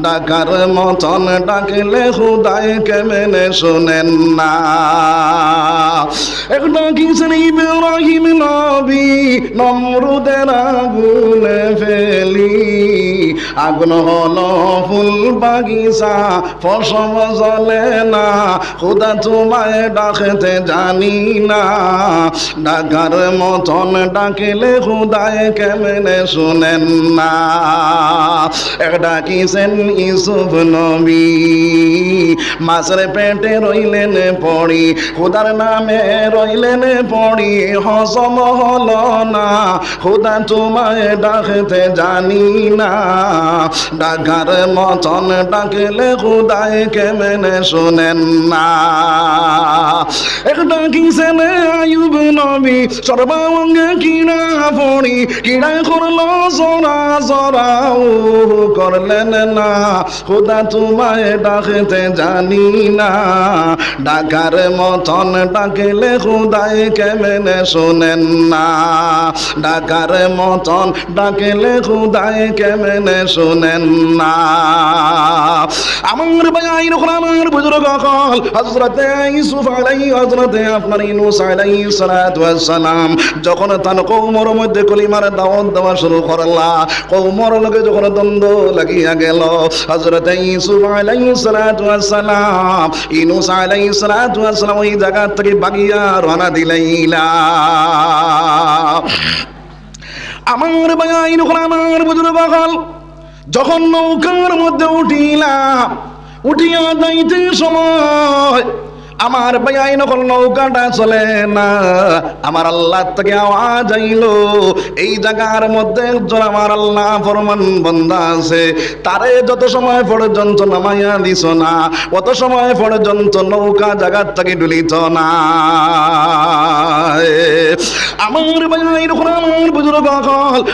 Speaker 1: ডাকার মতন ডাকিলে খুদায় কেমনে শুনেন না। একটা কিসেন ইব্রাহিম নবী নমরুদের আগুনে ফেলি, আগুন হলো ফুল বাগিচা ফসল জ্বলে না, খোদা তোমায় ডাকতে জানি না, ডাকার মতন ডাকিলে খুদায় কেমনে শুনেন না। একটা কিসেন ইউসুফ নবী মাছের পেটে রইলেন পড়ি, খোদার নামে রইলেন পড়ি, হজম হলো না, খোদা তোমায় ডাকতে জানি না, ডাকার মতন ডাকলে খুদায় কেমনে শুনেন না। একটা কিসেন আয়ুব নবী সর্বাঙ্গে কিনা পড়ি, কিড়া করলো জরা জরা করলেন না, খোদা তোমায় ডাকতে জানি না, ডাকার মতন ডাকলে খুদায় কেমনে শুনেন না, ডাকার মতন ডাকলে খুদায় কেমনে শুনেন না। আমার ভাইয়ের আমার বুজুর্গ হল, হযরতে ইউসুফ আলাইহিস হযরতে আপনার ইউনূস আলাইহিস সালাতু ওয়াস সালাম যখন তার কওমের মধ্যে কলিমার দাওয়াত দেওয়া শুরু করলা, কওমের লগে যখন দ্বন্দ্ব লাগিয়া গেল, হযরতে ইউসুফ আলাইহিস সালাতু ওয়াস সালাম ইউনূস আলাইহিস সালাতু ওয়াস সালাম ওই জায়গা থেকে ভাগিয়া রওনা দিলাইলা। আমার ভাইয়ের আমার বুজুর্গ হল, যখন নৌকার মধ্যে উঠিলা, উঠিয়া যাইতে সময় আমার ভাই নকল নৌকাটা চলে না, আমার আল্লাহ থেকে আওয়াজ আইলো এই জায়গার মধ্যে একজন আমার আল্লাহ ফরমান বান্দা আছে, তারে যত সময় পর্যন্ত নামাইয়া দিছ না অত সময় পর্যন্ত নৌকা জায়গার থেকে ডুলিত না। আমার ভাই আমার বুজুর্গ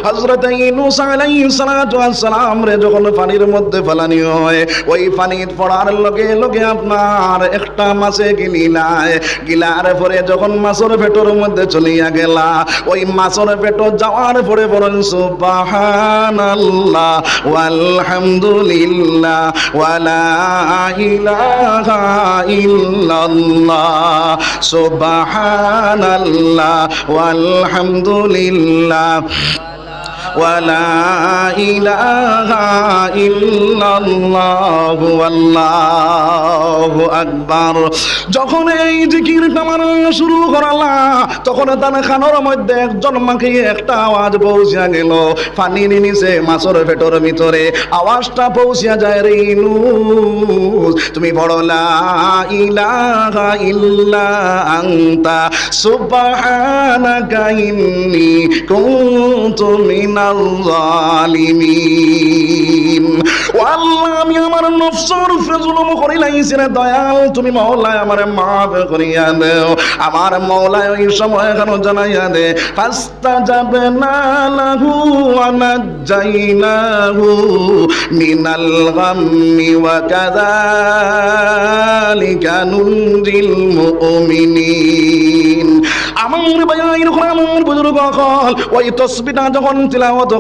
Speaker 1: হযরত ইউনূস আলাইহিস সালাতু ওয়াস সালাম রে যখন পানির মধ্যে ফেলানি হয়, ওই পানি পড়ার লগে লগে আপনার একটা মাছে গিলার পরে যখন মাছের পেটের মধ্যে চলিয়া গেলা, ওই মাছের পেট যাওয়ার পরে বলেন সুবহানাল্লাহ ওয়ালহামদুলিল্লাহ ওয়ালা ইলাহা ইল্লাল্লাহ সুবহানাল্লাহ ওয়ালহামদুলিল্লাহ ওয়ালা ইলাহা ইল্লাল্লাহু আল্লাহু আকবার। যখন এই জিকিরটা মারা শুরু করালা তখন তার খানোর মধ্যে একজন মাকে একটা আওয়াজ পৌঁছিয়া গেল পানির নিচে মাছের পেটের ভিতরে, আওয়াজটা পৌঁছিয়া যায় রে ইউনূস তুমি বড় লা ইলাহা ইল্লা আনতা সুবহানাকা ইন্নী কুনতু মিনাল জালিমিন। ও আল্লাহ আমি আমার নফসের উপরে জুলুম করি লাইছি রে দয়াল, তুমি মাওলা আমারে মাফ করিয়া দাও। আমার মাওলা ওই সময় কেন জানাইয়া দে ফাস্তাজাবনা লাহু ওয়া নাজাইনাহু মিনাল গাম্মি ওয়া কাযালিকা নুনজিল মুমিনিন। আমার ভাই আমার বুজুর্গ কল ওই তাসবিহটা যখন তিলাওয়াত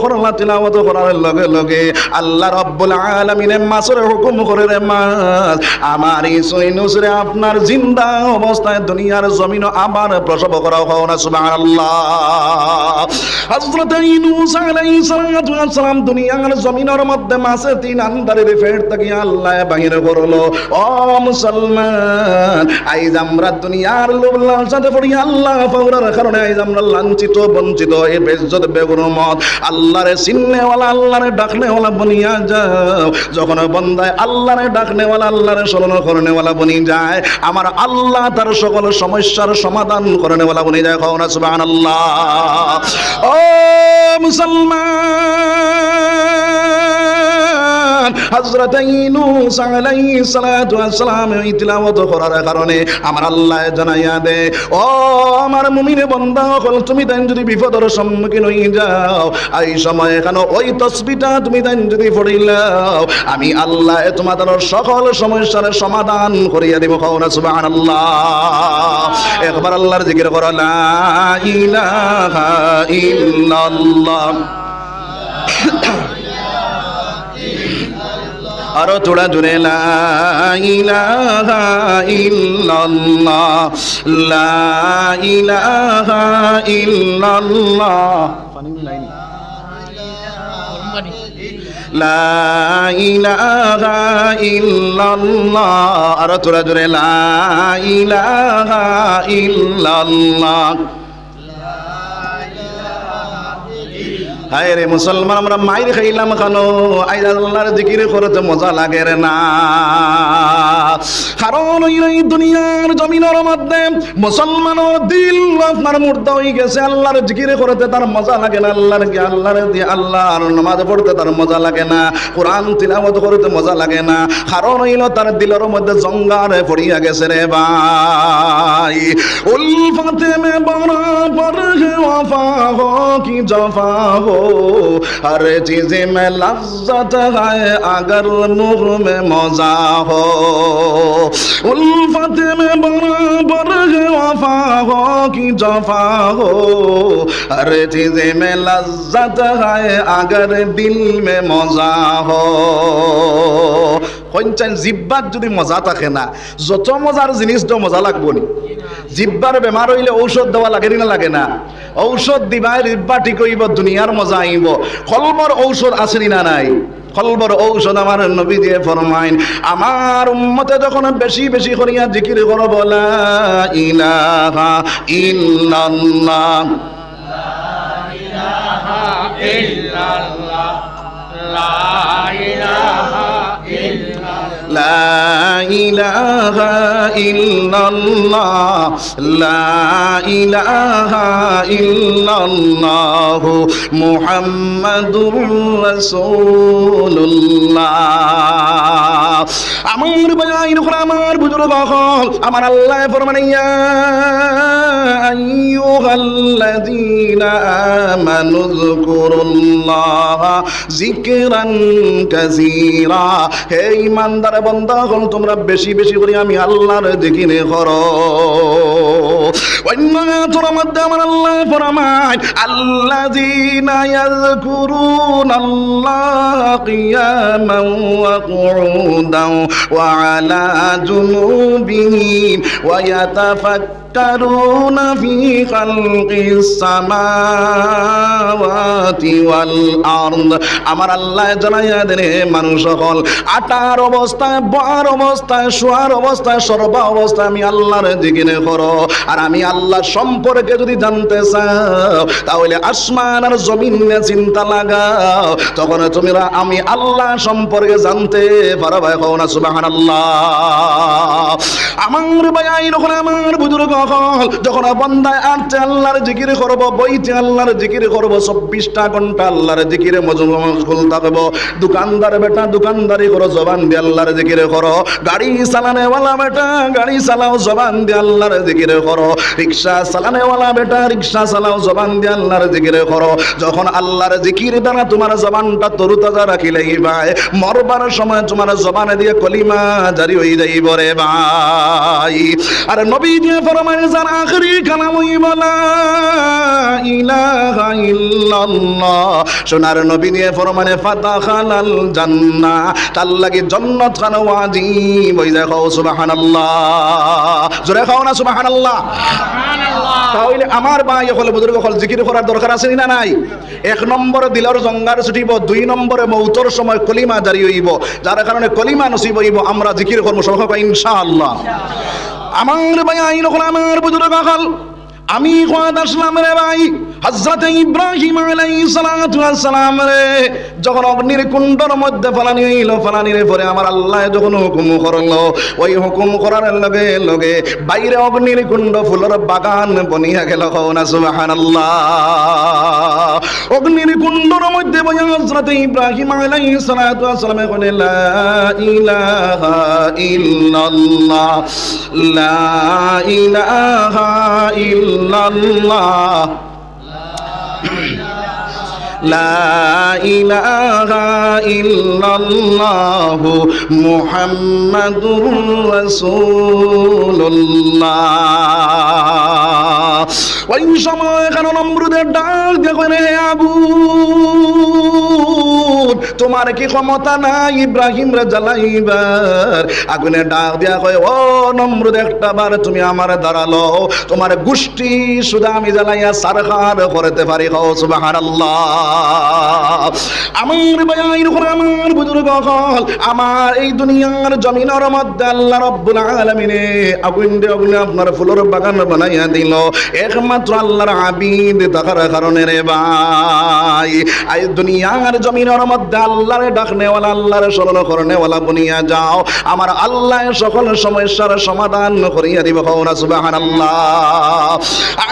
Speaker 1: করার লগে লগে আল্লাহ রাব্বুল আলামিন মাছের হুকুম করে রে মাছ আমার ইউনূস রে আপনার জিন্দা অবস্থায় দুনিয়ার জমিন আবার প্রসব করা হয় না সুবহানাল্লাহ। হযরত ইউনূস আলাইহিস সালাতু ওয়াস সালাম দুনিয়ার জমিনের মধ্যে মাছে তিন আন্দারের পেট থেকে আল্লাহ বাহির করলো। ও মুসলমান আইজ আমরা দুনিয়ার লোভ লালসাতে পড়ি আল্লাহ পাওয়ার কারণে আইজ আমরা লাঞ্ছিত বঞ্চিত এই বেইজ্জত বেগুরমত আল্লাহরে চিননেওয়ালা আল্লাহরে ডাকনেওয়ালা বনিয়া যাও। যখন বন্দায় আল্লাহরে ডাকনেওয়ালা আল্লাহরে স্মরণ করনেওয়ালা বনি যায় আমার আল্লাহ তার সকল সমস্যার সমাধান করনেওয়ালা বনি যায়। খাও না সুবহানাল্লাহ। ও মুসলমান হযরত ইউনূস আলাইহিস সালাতু ওয়াস সালাম এই তিলাওয়াত করার কারণে আমার আল্লাহ জানাইয়া দে ও আমার মুমিনে বান্দা হল তুমি তাই যদি বিপদের সম্মুখীন হয়ে যাও এই সময় এখানে ওই তাসবিহটা তুমি তাই যদি পড়িলাও আমি আল্লাহ তোমাদের সকল সমস্যার সমাধান করিয়া দেব। খাও না সুবহানাল্লাহ। একবার আল্লাহর জিকির করো লা ইলাহা ইল্লাল্লাহ। আরো তোড়া জুড়ে লা ইলাহা ইল্লাল্লাহ লা ইলাহা ইল্লাল্লাহ লা ইলাহা ইল্লাল্লাহ। আরো তোড়া জুড়ে লা ইলাহা ইল্লাল্লাহ। হায় রে মুসলমান আমরা মাইর খাইলাম খানো আই আল্লাহর জিকির করতে মজা লাগে রে না। কারণ এই দুনিয়ার জমিনের মধ্যে মুসলমানের দিল আপনার মুর্দা হয়ে গেছে। আল্লাহর জিকির করতে তার মজা লাগে না, আল্লাহর দিয়ে আল্লাহর নামাজ পড়তে তার মজা লাগে না, কোরআন তিলাওয়াত করতে মজা লাগে না। কারণ হইল তার দিলের মধ্যে জঙ্গারে পড়িয়া গেছে রে ভাই। উলফাতে মে বরাবর হে ওয়াফা হো কি জফা হো हर चीज में लज्जत है अगर मुँह में मजा हो उल्फत में बराबर है वफा हो कि जफा हो हर चीज में लज्जत है अगर दिल में मजा हो। কইনচান জিব্বার যদি মজা থাকে না যত মজার জিনিস তো মজা লাগবো নি। জিব্বার বেমার হইলে ঔষধ দেওয়া লাগে না লাগে না? ঔষধ দিবাই জিব্বা ঠিক হইব দুনিয়ার মজা আইব। কলবর ঔষধ আছে না নাই? কলবর ঔষধ আমার নবী দিয়ে ফরমাইন আমার উম্মতে যখন বেশি বেশি করিয়া জিকির করব লা ইলাহা ইল্লাল্লাহ লা ইলাহা ইল্লাল্লাহ লা ইলাহা ইল্লাল্লাহ লা ইলাহা ইল্লাল্লাহ লা ইলাহা ইল্লাল্লাহ মুহাম্মাদুর রাসূলুল্লাহ। আমার ভাইয়ের উপর আমার বুজুর্গ হল আমার আল্লাহ ফরমান ইয়া আইয়ুহাল্লাযীনা আমানু যিকুরুল্লাহ যিকরান কাসীরা। হে ঈমানদার বান্দাগণ তোমরা বেশি বেশি করে আমি আল্লাহর জিকির করো। অন্য আয়াতের মধ্যে আমার আল্লাহ ফরমায় আল্লাযীনা ইয়াযকুরুনাল্লাহ কিয়ামান ওয়া কুউদান ওয়া আলা জুনুবিহিম ওয়া ইয়াতাফাক্কারুনা ফি খালকিস সামাওয়াতি ওয়াল আরদ। আমার আল্লাহ জানাইয়া দেন হে মানুষ সকল আটার অবস্থায় বয়ার অবস্থায় শোয়ার অবস্থায় সর্ব অবস্থায় আমি আল্লাহর জিকির করো। আর আমি আল্লাহ সম্পর্কে যদি জানতে চাও তাহলে আসমান আর জমিনে চিন্তা লাগাও, তখন তোমরা আমি আল্লাহ সম্পর্কে জানতে পারবে। কও না সুবহানাল্লাহ। আমার ভাই যখন আমার বুজুর্গ হল যখন বান্দায় আনতে আল্লাহর জিকির করব বইতে আল্লাহর জিকির করব 24টা ঘন্টা আল্লাহর জিকিরে মজগুল থাকবো। দোকানদার বেটা দোকানদারি করো জবান দিয়ে আল্লাহর জিকির করো। গাড়ি চালানেওয়ালা বেটা গাড়ি চালাও জবান দিয়ে আল্লাহর জিকির করো। রিকশা চালানেওয়ালা বেটা রিকশা চালাও জবান দিয়ে আল্লাহর জিকির করো। যখন আল্লাহর জিকির দ্বারা তোমার জবানটা তরুতাজা রাখিলেই ভাই মরবার সময় তোমার জবানে দিয়ে কলিমা জারি হয়ে যাইব রে ভাই। আর নবী দিয়ে ফরমায় যার আখরি কালাম হইব লা ইলাহা ইল্লাল্লাহ। সোনার নবী দিয়ে ফরমানে ফাতাখালাল জান্নাহ, তার লাগি জান্নাত খানা ওয়াজিব হই যায়। কও সুবহানাল্লাহ। জোরে খাও না সুবহানাল্লাহ। তাহলে আমার ভাই হল বুজুর্গ হল জিকির করার দরকার আছে না নাই? 1 নম্বরে দিলর জঙ্গার ছুটিব, 2 নম্বরে মৌতর সময় কলিমা জারি হইব, যার কারণে কলিমা নসিব হইব। আমরা জিকির করব সবাই ইনশাআল্লাহ। আমার ভাই আইন হল আমার বুজুর্গ হল আমি খোয়াদ আসলাম রে ভাই হযরত ইব্রাহিম আলাইহিস সালাতু ওয়াস সালাম রে যখন অগ্নির কুণ্ডর মধ্যে ফালানি হইল, ফালানির পরে আমার আল্লাহ যখন হুকুম করলো, ওই হুকুম করার লগে লগে বাইরে অগ্নির কুণ্ড ফুলের বাগান বনিয়া গেল। কও না সুবহানাল্লাহ। অগ্নির কুণ্ডর মধ্যে বইয়া হযরত ইব্রাহিম আলাইহিস সালাতু ওয়াস সালাম কইলেন লা ইলাহা ইল্লাল্লাহ লা ইলাহা ইল্লাল্লাহ লা ইলাহা ইল্লাল্লাহ মুহাম্মাদুর রাসূলুল্লাহ। ওই সময় কেন নমরুদের ডাক দিয়ে কইলে হে আগুন তোমার কি ক্ষমতা নাই ইব্রাহিম রে জ্বালাইবার? আগুনে ডাক দিয়া কয় ও নমরুদ একটা বার তুমি আমার দাঁড়ালো, তোমার গোষ্ঠী শুধু আমি জ্বালাইয়া সারখার করতে পারি। কও সুবহানাল্লাহ। আমার ভাইয়ের উপর আমার বুজুর্গ হল আমার এই দুনিয়ার জমিনের মধ্যে আল্লাহ রাব্বুল আলামিনে আগুন দিয়ে আগুনে আপনার ফুলের বাগান বানাইয়া দিল একমাত্র আল্লাহর আবিদ থাকার কারণে রে ভাই। এই দুনিয়ার জমিনের মধ্যে আল্লাহর ডাকনেওয়ালা আল্লাহর স্মরণ করনেওয়ালা বনিয়া যাও, আমার আল্লাহ সকল সমস্যার সমাধান করিয়া দিব। কও না সুবহানাল্লাহ।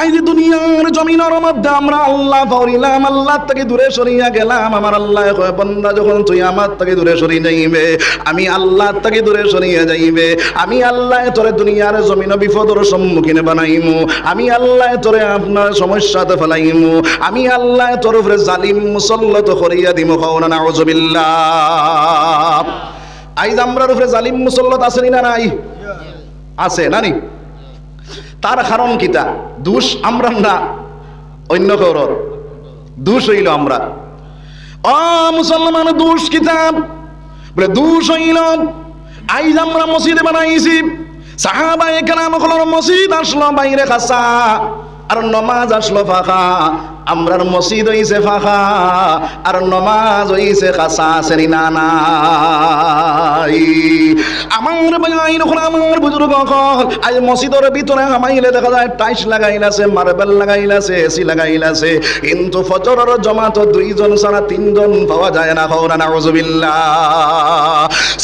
Speaker 1: এই দুনিয়ার জমিনের মধ্যে আমরা আল্লাহ পাইলাম, আল্লাহ থেকে দূরে সরিয়া গেলাম। আমার আল্লাহ কয় বান্দা যখন তুই আমার থেকে দূরে সরিয়ে যাইবে আমি আল্লাহ থেকে দূরে সরিয়ে যাইবে, আমি আল্লাহ তোরে দুনিয়ার জমিন বিপদের সম্মুখীন বানাইমু, আমি আল্লাহ তোরে আপনার সমস্যাতে ফেলাইমু, আমি আল্লাহ তোর উপরে জালিম মুসল্লত করিয়া দিমু। কও না নাউযুবিল্লাহ। আইজ আমরার উপরে জালিম মুসল্লত আছে না নাই? আছে নানি? তার কারণ কিতা? দোষ আমরা না অন্য কারোর দোষ হইল আমরা। ও মুসলমান দোষ কিতাব বলে দোষ হইল আইজ আমরা মসজিদে বানাইছি, সাহাবায়ে কেরাম হলো মসজিদ আসলো বাইরে খাসা আর নমাজ আসলো ফাঁকা, আমরার মসজিদ হইছে ফাঁকা আর নমাজ হইছে কাঁচা শ্রেণী নানাই। আমার ভাই নখন আমার বুজুর্গ কল আজ মসজিদের ভিতরে হামাইলে দেখা যায় টাইস লাগাইলাছে, মার্বেল লাগাইলাছে, এসি লাগাইলাছে, কিন্তু ফজরের জমাত 2 জন ছাড়া 3 জন পাওয়া যায় না। কওনা নাউযুবিল্লাহ।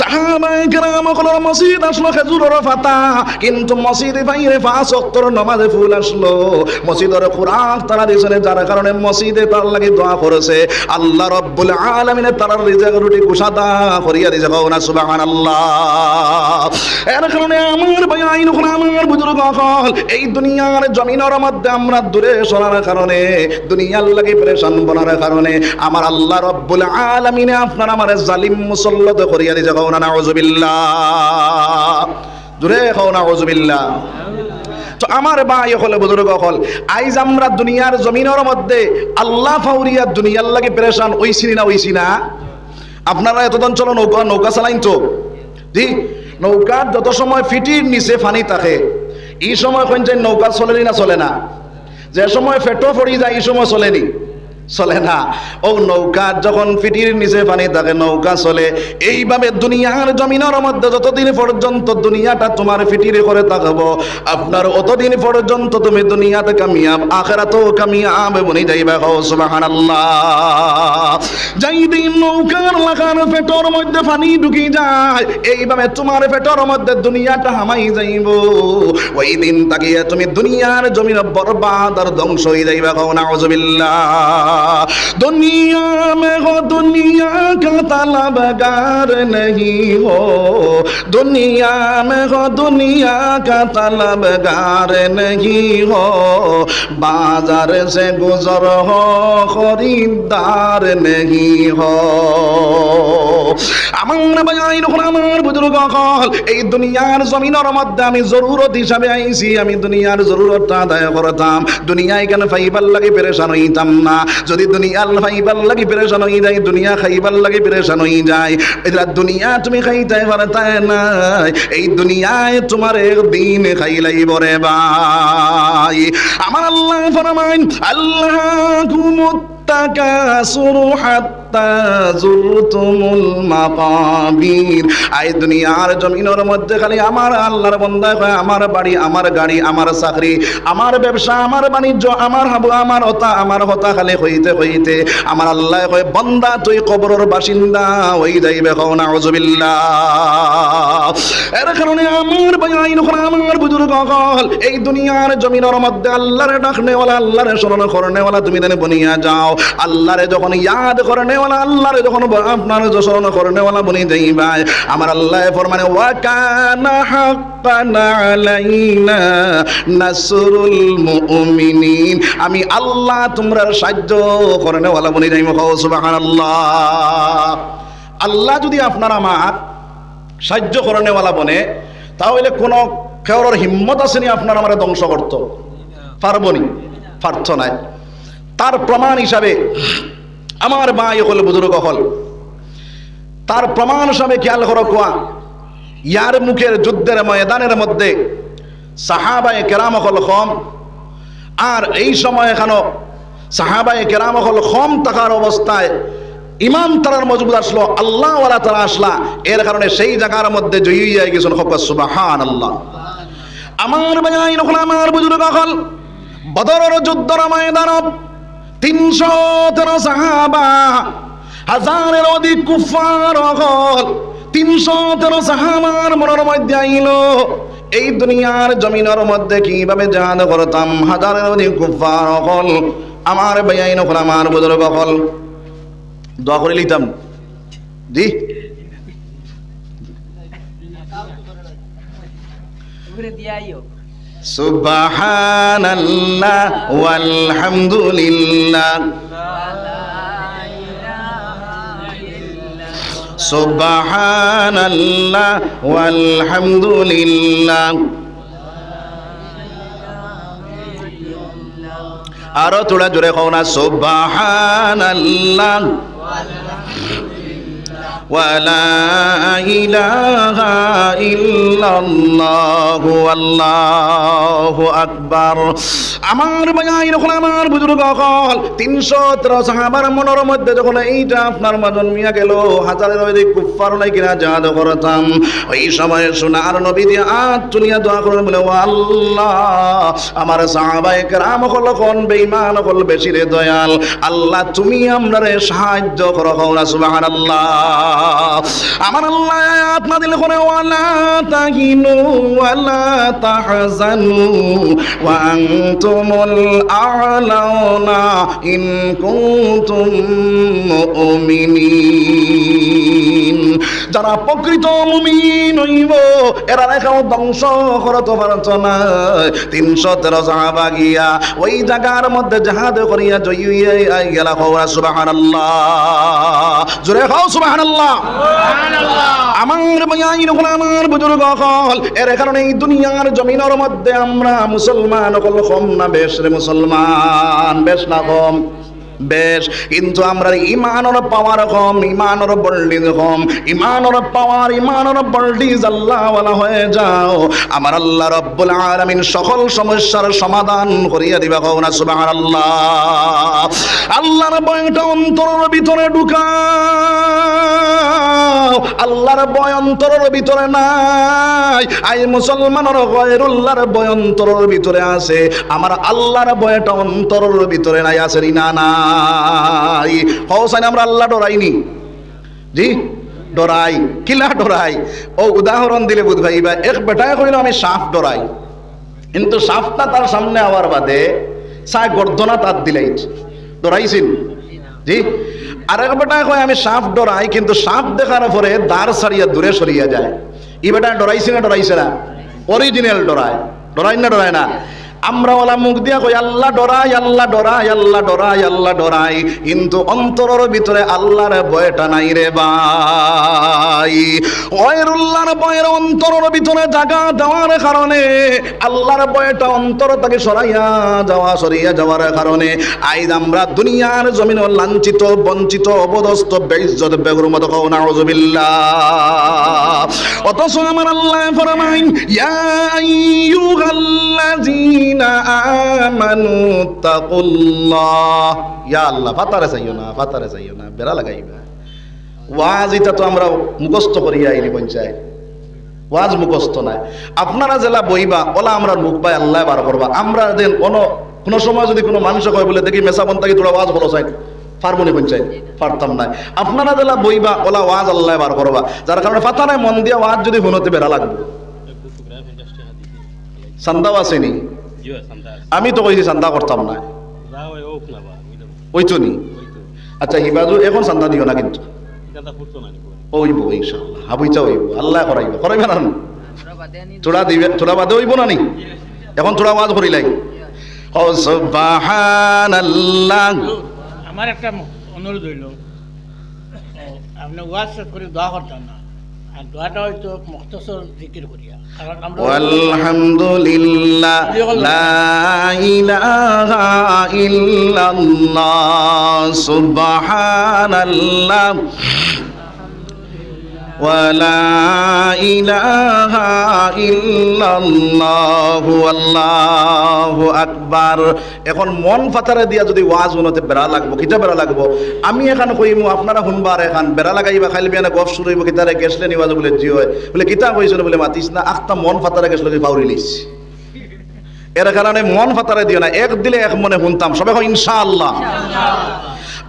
Speaker 1: সাহাবায়ে কেরাম কলর মসজিদ আসলো খেজুরের পাতা, কিন্তু মসজিদে বাইরে 5 ওয়াক্তের নামাজে ফুল আসলো। মসজিদের কুরআন তারা দিয়েছেন, যার কারণে মসজিদে তার লাগি দোয়া করেছে, আল্লাহ রাব্বুল আলামিন তার রিজিক রুটি কুশাদা করিয়া দিয়েছে। কওনা সুবহানাল্লাহ। এর কারণে আমার ভাই আইনখন আমার বুজুর্গ কল এই দুনিয়ার জমিনের মধ্যে আমরা দূরে সরার কারণে, দুনিয়ার লাগি পরেশান বনার কারণে আমার আল্লাহ রাব্বুল আলামিন আপনার আমার জালিম মুসল্লাত করিয়া দিয়েছে। কওনা নাউযুবিল্লাহ। দূরে কওনা নাউযুবিল্লাহ। তো আমার ভাই হলে বুজুর্গ হল আইজ আমরা দুনিয়ার জমিনের মধ্যে আল্লাহ ফাউরিয়া দুনিয়ার লাগি পরেশান হইছি না হইছি না? আপনারা এতদিন চলো নৌকা চালাইন তো জি, নৌকার যত সময় ফিটির নিচে পানি থাকে এই সময় কোন যে নৌকা চলেনি না চলে না? যে সময় ফেটো পড়ি যায় এই সময় চলেনি? চলে না। ও নৌকা যখন ফিটির নিচে পানি থাকে নৌকা চলে। এইভাবে দুনিয়ার জমিনের মধ্যে যতদিন পর্যন্ত দুনিয়াটা তোমার ফিটির করে থাকবো আপনার অতদিন পর্যন্ত তুমি দুনিয়াতে কামিয়াব, আখিরাতেও কামিয়াব বনি যাইবা। সুবহানাল্লাহ। যাই দিন নৌকার লাগার পেটর মধ্যে পানি ঢুকি যায়, এইভাবে তোমার পেটর মধ্যে দুনিয়াটা হামাই যাইব। ওই দিন তাকিয়ে তুমি দুনিয়ার জমিন বরবাদ আর ধ্বংস হয়ে যাইবা। নাউযুবিল্লাহ। दुनिया में हो दुनिया का तलबगार नहीं हो, दुनिया में हो दुनिया का तलबगार नहीं हो, बाजार से गुजर हो खरीदार नहीं हो। আমার ভাই নখন আমার বুজুর্গ কল এই দুনিয়ার জমিনের মধ্যে আমি জরুরত হিসাবে আইছি, আমি দুনিয়ার জরুরতটা আদায় করতাম, দুনিয়ায় কেন ফাইবার লাগে পেরেশান হইতাম না। যদি দুনিয়ার ফাইবার লাগে পেরেশান হয়ে যায়, দুনিয়া খাইবার লাগে পেরেশান হয়ে যায়, এটা দুনিয়া তুমি খাইতে পারতে না, এই দুনিয়ায় তোমার একদিন খাইলাই বরে ভাই। আমার আল্লাহ ফরমান আল্লাহ কুমুত তাকাসুরু হাত্তা যুরতুমুল মাকাবির। এই দুনিয়ার জমিনের মধ্যে খালি আমার আল্লাহর বান্দা কয় আমার বাড়ি, আমার গাড়ি, আমার চাকরি, আমার ব্যবসা, আমার বাণিজ্য, আমার হাবু, আমার হতা খালি হইতে হইতে আমার আল্লাহ কয় বান্দা তুই কবরের বাসিন্দা হই যাইবে। নাউযুবিল্লাহ। এর কারণে আমার ভাই আমার বুজুর্গ কল এই দুনিয়ার জমিনের মধ্যে আল্লাহরে ডাকনেওয়ালা, আল্লাহরে স্মরণ করনেওয়ালা তুমি দেনে বনিয়া যাও। আল্লাহরে যখন ইয়াদ করনেওয়ালা, আল্লাহরে যখন আপনার স্মরণ করনেওয়ালা বনি যাইবা, আমার আল্লাহ ফরমানে ওয়া কানা হাক্কান আলাইনা নাসরুল মুমিনিন, আমি আল্লাহ তোমরা সাহায্য করনেওয়ালা বনি যাইবা। সুবহানাল্লাহ। আল্লাহ যদি আপনার আমার সাহায্য করনেওয়ালা বনে তাহলে কোন কেউর হিম্মত আসেনি আপনার আমার ধ্বংস করতে পারবনি, পারত নাই। তার প্রমাণ হিসাবে আমার ভাই হল বুজুর্গ হল, তার প্রমাণ হিসাবে খেয়াল করো কোয়া ইয়ার মুখের যুদ্ধের ময়দানের মধ্যে সাহাবায়ে কেরাম হল কম, আর এই সময় এখানে সাহাবায়ে কেরাম হল কম থাকার অবস্থায় ইমান তারার মজবুত আসলো, আল্লাহ ওয়ালা তারা আসলা, এর কারণে সেই জায়গার মধ্যে জয়ী হয়ে গেছেন। সুবহানাল্লাহ। আমার ভাই নখন আমার বুজুর্গ হল বদরের যুদ্ধের ময়দানত 313 সাহাবা, হাজারের অধিক কুফার হল 313 সাহাবার মনের মধ্যে আইল এই দুনিয়ার জমিনের মধ্যে কিভাবে জাহাদ করতাম। হাজারের অধিক কুফার হল আমার ভাই নখন আমার বুজুর্গ হল দোয়া করে লিতাম জি সুবহানাল্লাহ ওয়ালহামদুলিল্লাহ সুবহানাল্লাহ ওয়ালহামদুলিল্লাহ। আরো থোড়া জোরে কও না সুবহানাল্লাহ ওয়ালা ইলাহা ইল্লাল্লাহু আল্লাহু আকবার। আমার ভাই যখন আমার বুজুর্গ হল 313 সাহাবার মনের মধ্যে যখন এইটা আপনার মাজন মিয়া গেল, হাজারের অধিক কুফফার নাই কিনা জাহাদ করতাম, ওই সময় সোনার নবী দিয়ে আত তুলিয়া দোয়া করে বলে, ও আল্লাহ আমার সাহাবায়ে কেরাম হল কোন বেঈমান হল বেশি রে দয়াল, আল্লাহ তুমি আমরারে সাহায্য করো না। সুবহানাল্লাহ। আমার আল্লাহ আয়াত নাযিল করে, ওয়ালা তাহিনু ওয়ালা তাহজানু ওয়া আনতুমুল আ'লাউনা ইন কুনতুম মুমিনিন। যারা প্রকৃত মুমিন হইব এরা রেখাও ধ্বংস করতে পারত না। 313 সাহাবা গিয়া ওই জায়গার মধ্যে জাহাদ করিয়া জয়ী হইয়া গেলা। সুবহানাল্লাহ, জোরে খাও সুবহানাল্লাহ। আমার ভাই যখন আমার বুজুর্গ হল, এর কারণে এই দুনিয়ার জমিনের মধ্যে আমরা মুসলমান হল কম না বেশ রে মুসলমান, বেশ না কম? বেশ। কিন্তু আমরা ইমানের পাওয়ার কম, ইমানের বল্ডিজ কম। ইমানের পাওয়ার, ইমানের বল্ডিজ আল্লাহ ওয়ালা হয়ে যাও, আমার আল্লাহ রব্বুল আলামিন সকল সমস্যার সমাধান করিয়া দিবা। কও না সুবহানাল্লাহ। আল্লাহর ভয়টা অন্তরের ভিতরে ঢুকাও। আল্লাহর ভয় অন্তরের ভিতরে নাই। আই মুসলমানের গয়রুল্লাহর ভয় অন্তরের ভিতরে আছে, আমার আল্লাহর ভয়টা অন্তরের ভিতরে নাই। আছে না? না আমরা আল্লাহ ডরাইনি, জি ডরাই। কিলা ডরাই? ও উদাহরণ দিলে বুঝ ভাইবা, এক বেটায় কইল আমি সাপ ডরাই, কিন্তু সাপটা তার সামনে আবার বাদে সাই গর্দনা তার দিলাই ডরাইছিল, জি। আরেক বেটায় কয় আমি সাপ ডরাই, কিন্তু সাপ দেখার পরে দাঁড় ছাড়িয়া দূরে সরিয়া যায়। ই বেটা ডরাইছে না? ডরাইছে না? অরিজিনাল ডরায়। ডরাই না? ডরায় না? আমরা ওলা মুখ দিয়া কই আল্লাহ ডরাই, আল্লাহ ডরাই, আল্লাহ ডরাই, আল্লাহ ডরাই, কিন্তু অন্তরের ভিতরে আল্লাহর ভয়টা নাই রে ভাই। গয়রুল্লাহর ভয়ের অন্তরের ভিতরে জায়গা দেওয়ার কারণে, আল্লাহর ভয়টা অন্তর থেকে সরিয়া যাওয়ার কারণে আইজ আমরা দুনিয়ার জমিনে লাঞ্ছিত, বঞ্চিত, অবদস্ত, বেইজ্জত, বেগরমত। কও নাউযুবিল্লাহ। অথচ আমার আল্লাহ ফরমায়, ইয়া আইয়ুহাল্লাযীনা আমানু তাকুল্লাহ। ইয়া আল্লাহ, ফাতারে চাইও না, ফাতারে চাইও না, বেড়া লাগাইবা। ওয়াজ এটা তো আমরা মুখস্থ করিয়া আইনি পঞ্চায়েত, ওয়াজ মুখস্থ নাই। আপনারা জেলা বইবা ওলা আমরা মুখ পাই আল্লাহ বার করবা। আমরা দেন কোনো সময় যদি কোনো মানুষ কয় বলে দেখি মেসা বন্তাকে তোরা ওয়াজ বলো চাই, ফার্মনি পঞ্চায়েত পারতাম নাই। আপনারা জেলা বইবা ওলা ওয়াজ আল্লাহ বার করবা, যার কারণে ফাতারায় মন দিয়া ওয়াজ যদি শুনতে বেড়া লাগবে। চান্দাও আসেনি? আমি তো কইছি চান্দা করতাম না, ওই তো নি। আচ্ছা হিবাজু এখন চান্দা দিও না, কিন্তু ওইব ইনশাআল্লাহ, হাবুইচা হইব, আল্লাহ করাইব, করাইবে না? তোরা দিবে, তোরা বাদে হইব না নি? এখন তোরা ওয়াজ করিলাই। ও সুবহানাল্লাহ।
Speaker 2: আমার একটা অনুরোধ হইল, আপনি ওয়াজ করে দোয়া করতেন না, আর দোয়াটা হয়তো মুখতাসর জিকির করিয়া, কারণ আমরা
Speaker 1: আলহামদুলিল্লাহ লা ইলাহা ইল্লাল্লাহ সুবহানাল্লাহ ওয়ালা ইলাহা ইল্লাল্লাহু আল্লাহু আকবার। এখন মন ফাতারে দিয়া যদি ওয়াজ শুনতে বেড়া লাগবো, কিটা বেড়া লাগবো? আমি এখন কইমু, আপনারা শুনবার এখন বেড়া লাগাইবা, খাইলবি না গপ শুরু হইব, কিতারে গেছলে নিবাজ বলে জি হয় বলে কিতা কইছিল বলে মাতিস না, আখতা মন ফাতারে গেছলে পাউরি লিস। এর কারণে মন ফাতারে দিও না, এক দিলে এক মনে শুনতাম। সবাই কয় ইনশাআল্লাহ।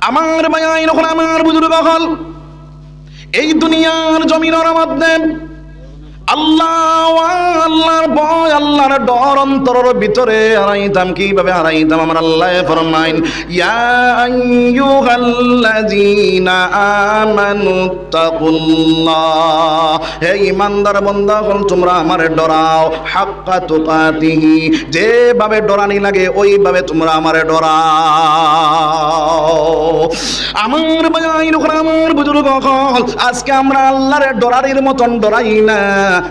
Speaker 1: আমার মায়া এখন আমার বুজুর্গ হল এই দুনিয়ার জমিনের মধ্যে আল্লাহ, আল্লাহর ভয়, আল্লাহর ডর অন্তরের ভিতরে হারাইতাম। কিভাবে হারাইতাম? আমার আল্লাহ ফরমাইন, ইয়া আইয়ুহাল্লাযীনা আমানু তাকুল্লাহ। হে ঈমানদার বান্দাগণ, তোমরা আমারে ডরাও। হাক্কা তুকাতিহি, যেভাবে ডরানি লাগে ওইভাবে তোমরা আমারে ডরাও। আমার ভাই আমার বুজুর্গ হল, আজকে আমরা আল্লাহর ডরারির মতন ডরাই না,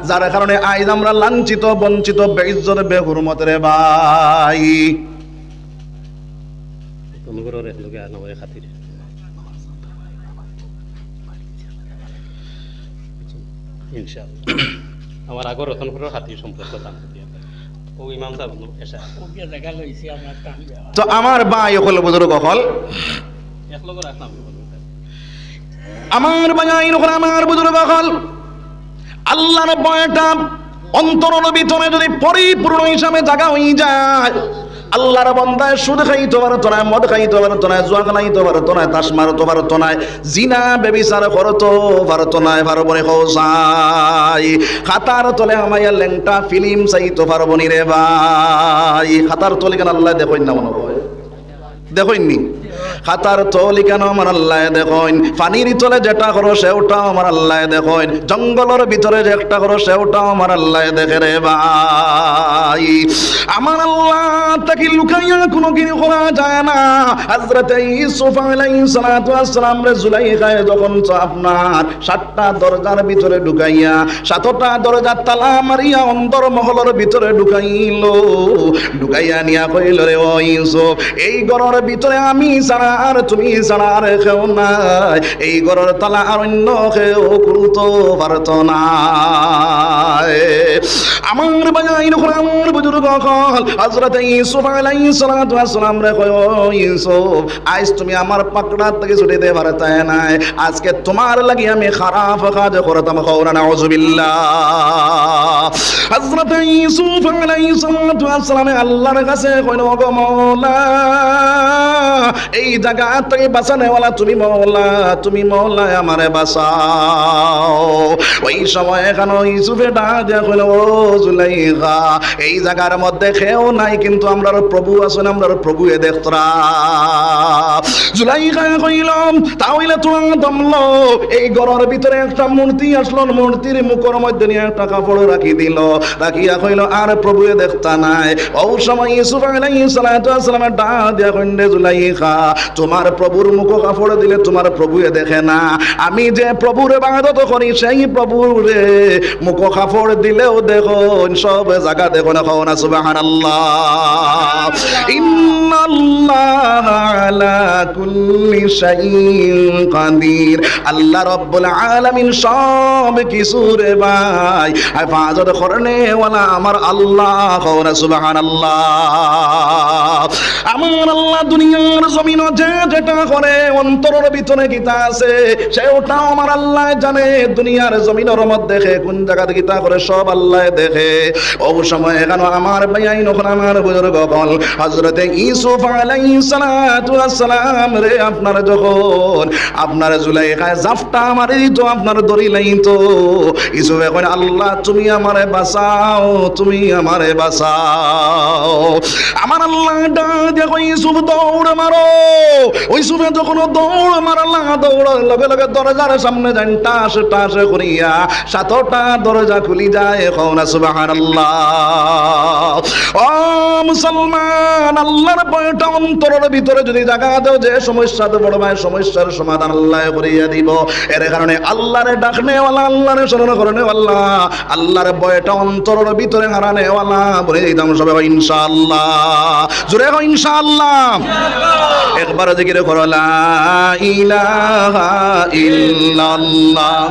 Speaker 1: যার কারণে আজ আমরা লাঞ্ছিত, বঞ্চিত, বেইজ্জত, বেহুরমত রে ভাই।
Speaker 3: ইনশাআল্লাহ আমার আগর রতনপুরের হাতি সম্পর্ক দান দিয়ে ও ইমাম সাহেব এসা
Speaker 2: ওকে দেখা লইছি আমার টান দেওয়া
Speaker 1: তো আমার ভাই হল বুজুর্গ হল
Speaker 3: এক লগর আসলাম
Speaker 1: আমার ভাই হল আমার বুজুর্গ হল আল্লাহর ভয়টা অন্তরের ভিতরে যদি পরিপূর্ণ হিসাবে জায়গা হয়ে যায় আল্লাহর বান্দায় সুদ খাইতে পারতো না, মদ খাইতে পারতো না, জুয়া খাইতে পারতো না, তাস মারতে পারতো না, জিনা বেবিচার করতো পারতো না, পারবো রে খোসাই খাতার তলে আমায় লেংটা ফিল্ম চাইতে পারবো নি রে ভাই। খাতার তলে কেন আল্লাহ দেখেন না মনে হয়, দেখেননি খাতার তলি কেন আমার আল্লাহ দেখেন, পানির তলে যেটা করো সেওটাও আমার আল্লাহ দেখেন, জঙ্গলের ভিতরে যে একটা করো সেওটাও আমার আল্লাহ দেখে রে ভাই। আমার আল্লাহ তাকে লুকাইয়া কোনো কিছু করা যায় না। হযরত ইউসুফ আলাইহিস সালাতু ওয়াস সালাম রে জুলাইখায় যখন আপনার 7টা দরজার ভিতরে ঢুকাইয়া 7টা দরজার তালা মারিয়া অন্দর মহলের ভিতরে ঢুকাইয়া নিয়া কইল রে ও ইউসুফ এই ঘরের ভিতরে আমি ছাড়া আর তুমি ছাড়া আর কেউ নাই, এই ঘরের তালা আর অন্য কেউ খুলতে পারতো না। আমার বাজাই আমার বুজুর্গ হল হযরত ইউসুফ আলাইহিস সালাতু ওয়াস সালাম রে কয় ও ইউসুফ আজ তুমি আমার পাকড়া থেকে ছুটে দে পারতে নাই, আজকে তোমার লাগি আমি খারাপ কাজ করতাম কওনা নাউযুবিল্লাহ। হযরত ইউসুফ আলাইহিস সালাতু ওয়াস সালাম আল্লাহর কাছে কইল ওগো মাওলা এই জায়গা থেকে বাঁচানে ওয়ালা তুমি মাওলা, তুমি মাওলা আমারে বাঁচাও। ওই সময় এখানে ইউসুফে ডাক দিয়া কইল ও জুলাইখা এই জায়গার মধ্যে কেউ নাই কিন্তু আমরার প্রভু আছেন, আমরার প্রভু এ দেখতরা। জুলাইখা কইলাম তাহলে তোমার দমলো এই ঘরের ভিতরে একটা মূর্তি আসলো, মূর্তির মুখের মধ্যে নিয়ে একটা কাপড় রাখি দিল, রাখিয়া কইল আর প্রভু এ দেখতা নাই। ও সময় ইউসুফ আলাইহিস সালাতু ওয়াস সালাম ডাক দিয়া কইলে জুলাইখা তোমার প্রভুর মুখ কাপড় দিলে তোমার প্রভু এ দেখে না, আমি যে প্রভুর ইবাদত করি সেই প্রভুর মুখ কাপড় দিলেও দেখো সব জায়গা দেখো না, খাও না সুবহানাল্লাহ। ইন্নাল্লাহ আলা কুল্লি শাইইন কাদির, আল্লাহ রাব্বুল আলামিন সব কিছু রে ভাই হেফাজত করনে ওয়ালা আমার আল্লাহ, খাও না সুবহানাল্লাহ। আমার আল্লাহ দুনিয়ার জমিন যে যেটা করে অন্তরের ভিতরে গীতা আছে সেটাও আমার আল্লাহ জানে, দুনিয়ার জমিনের মধ্যে কোন জায়গাতে গীতা করে সব আল্লাহ দেখে। ও সময় এখানে আমার ভাই নখন আমার বুজুর্গ হল হযরত ইউসুফ আলাইহিস সালাতু ওয়াস সালাম রে আপনার যখন আপনার জুলাইখায় জাফটা মারি তো আপনার দড়ি লাইতো ইউসুফ এখন আল্লাহ তুমি আমারে বাঁচাও, তুমি আমারে বাঁচাও। আমার আল্লাহ ডাক দেখো ইউসুফ দৌড় মারো, ওই সুফে যখন দৌড় মারলা দৌড়ার লগে লগে দরজার সামনে যান টাস টাস করিয়া 7টা দরজা খুলি যায়, খাও না সুবহানাল্লাহ। ও মুসলমান আল্লাহর ভয়টা অন্তরের ভিতরে যদি জায়গা দাও যে সমস্যাতে বড় ভাই সমস্যার সমাধান আল্লাহ করিয়া দিব। এর কারণে আল্লাহরে ডাকনে ওয়ালা আল্লাহরে স্মরণ করনে ওয়ালা আল্লাহর ভয়টা অন্তরের ভিতরে হারানে ওয়ালা বলে দিতাম সবাই ইনশাআল্লাহ, জোরে কও ইনশাআল্লাহ। একবার জিকির করো লা ইলাহা ইল্লাল্লাহ,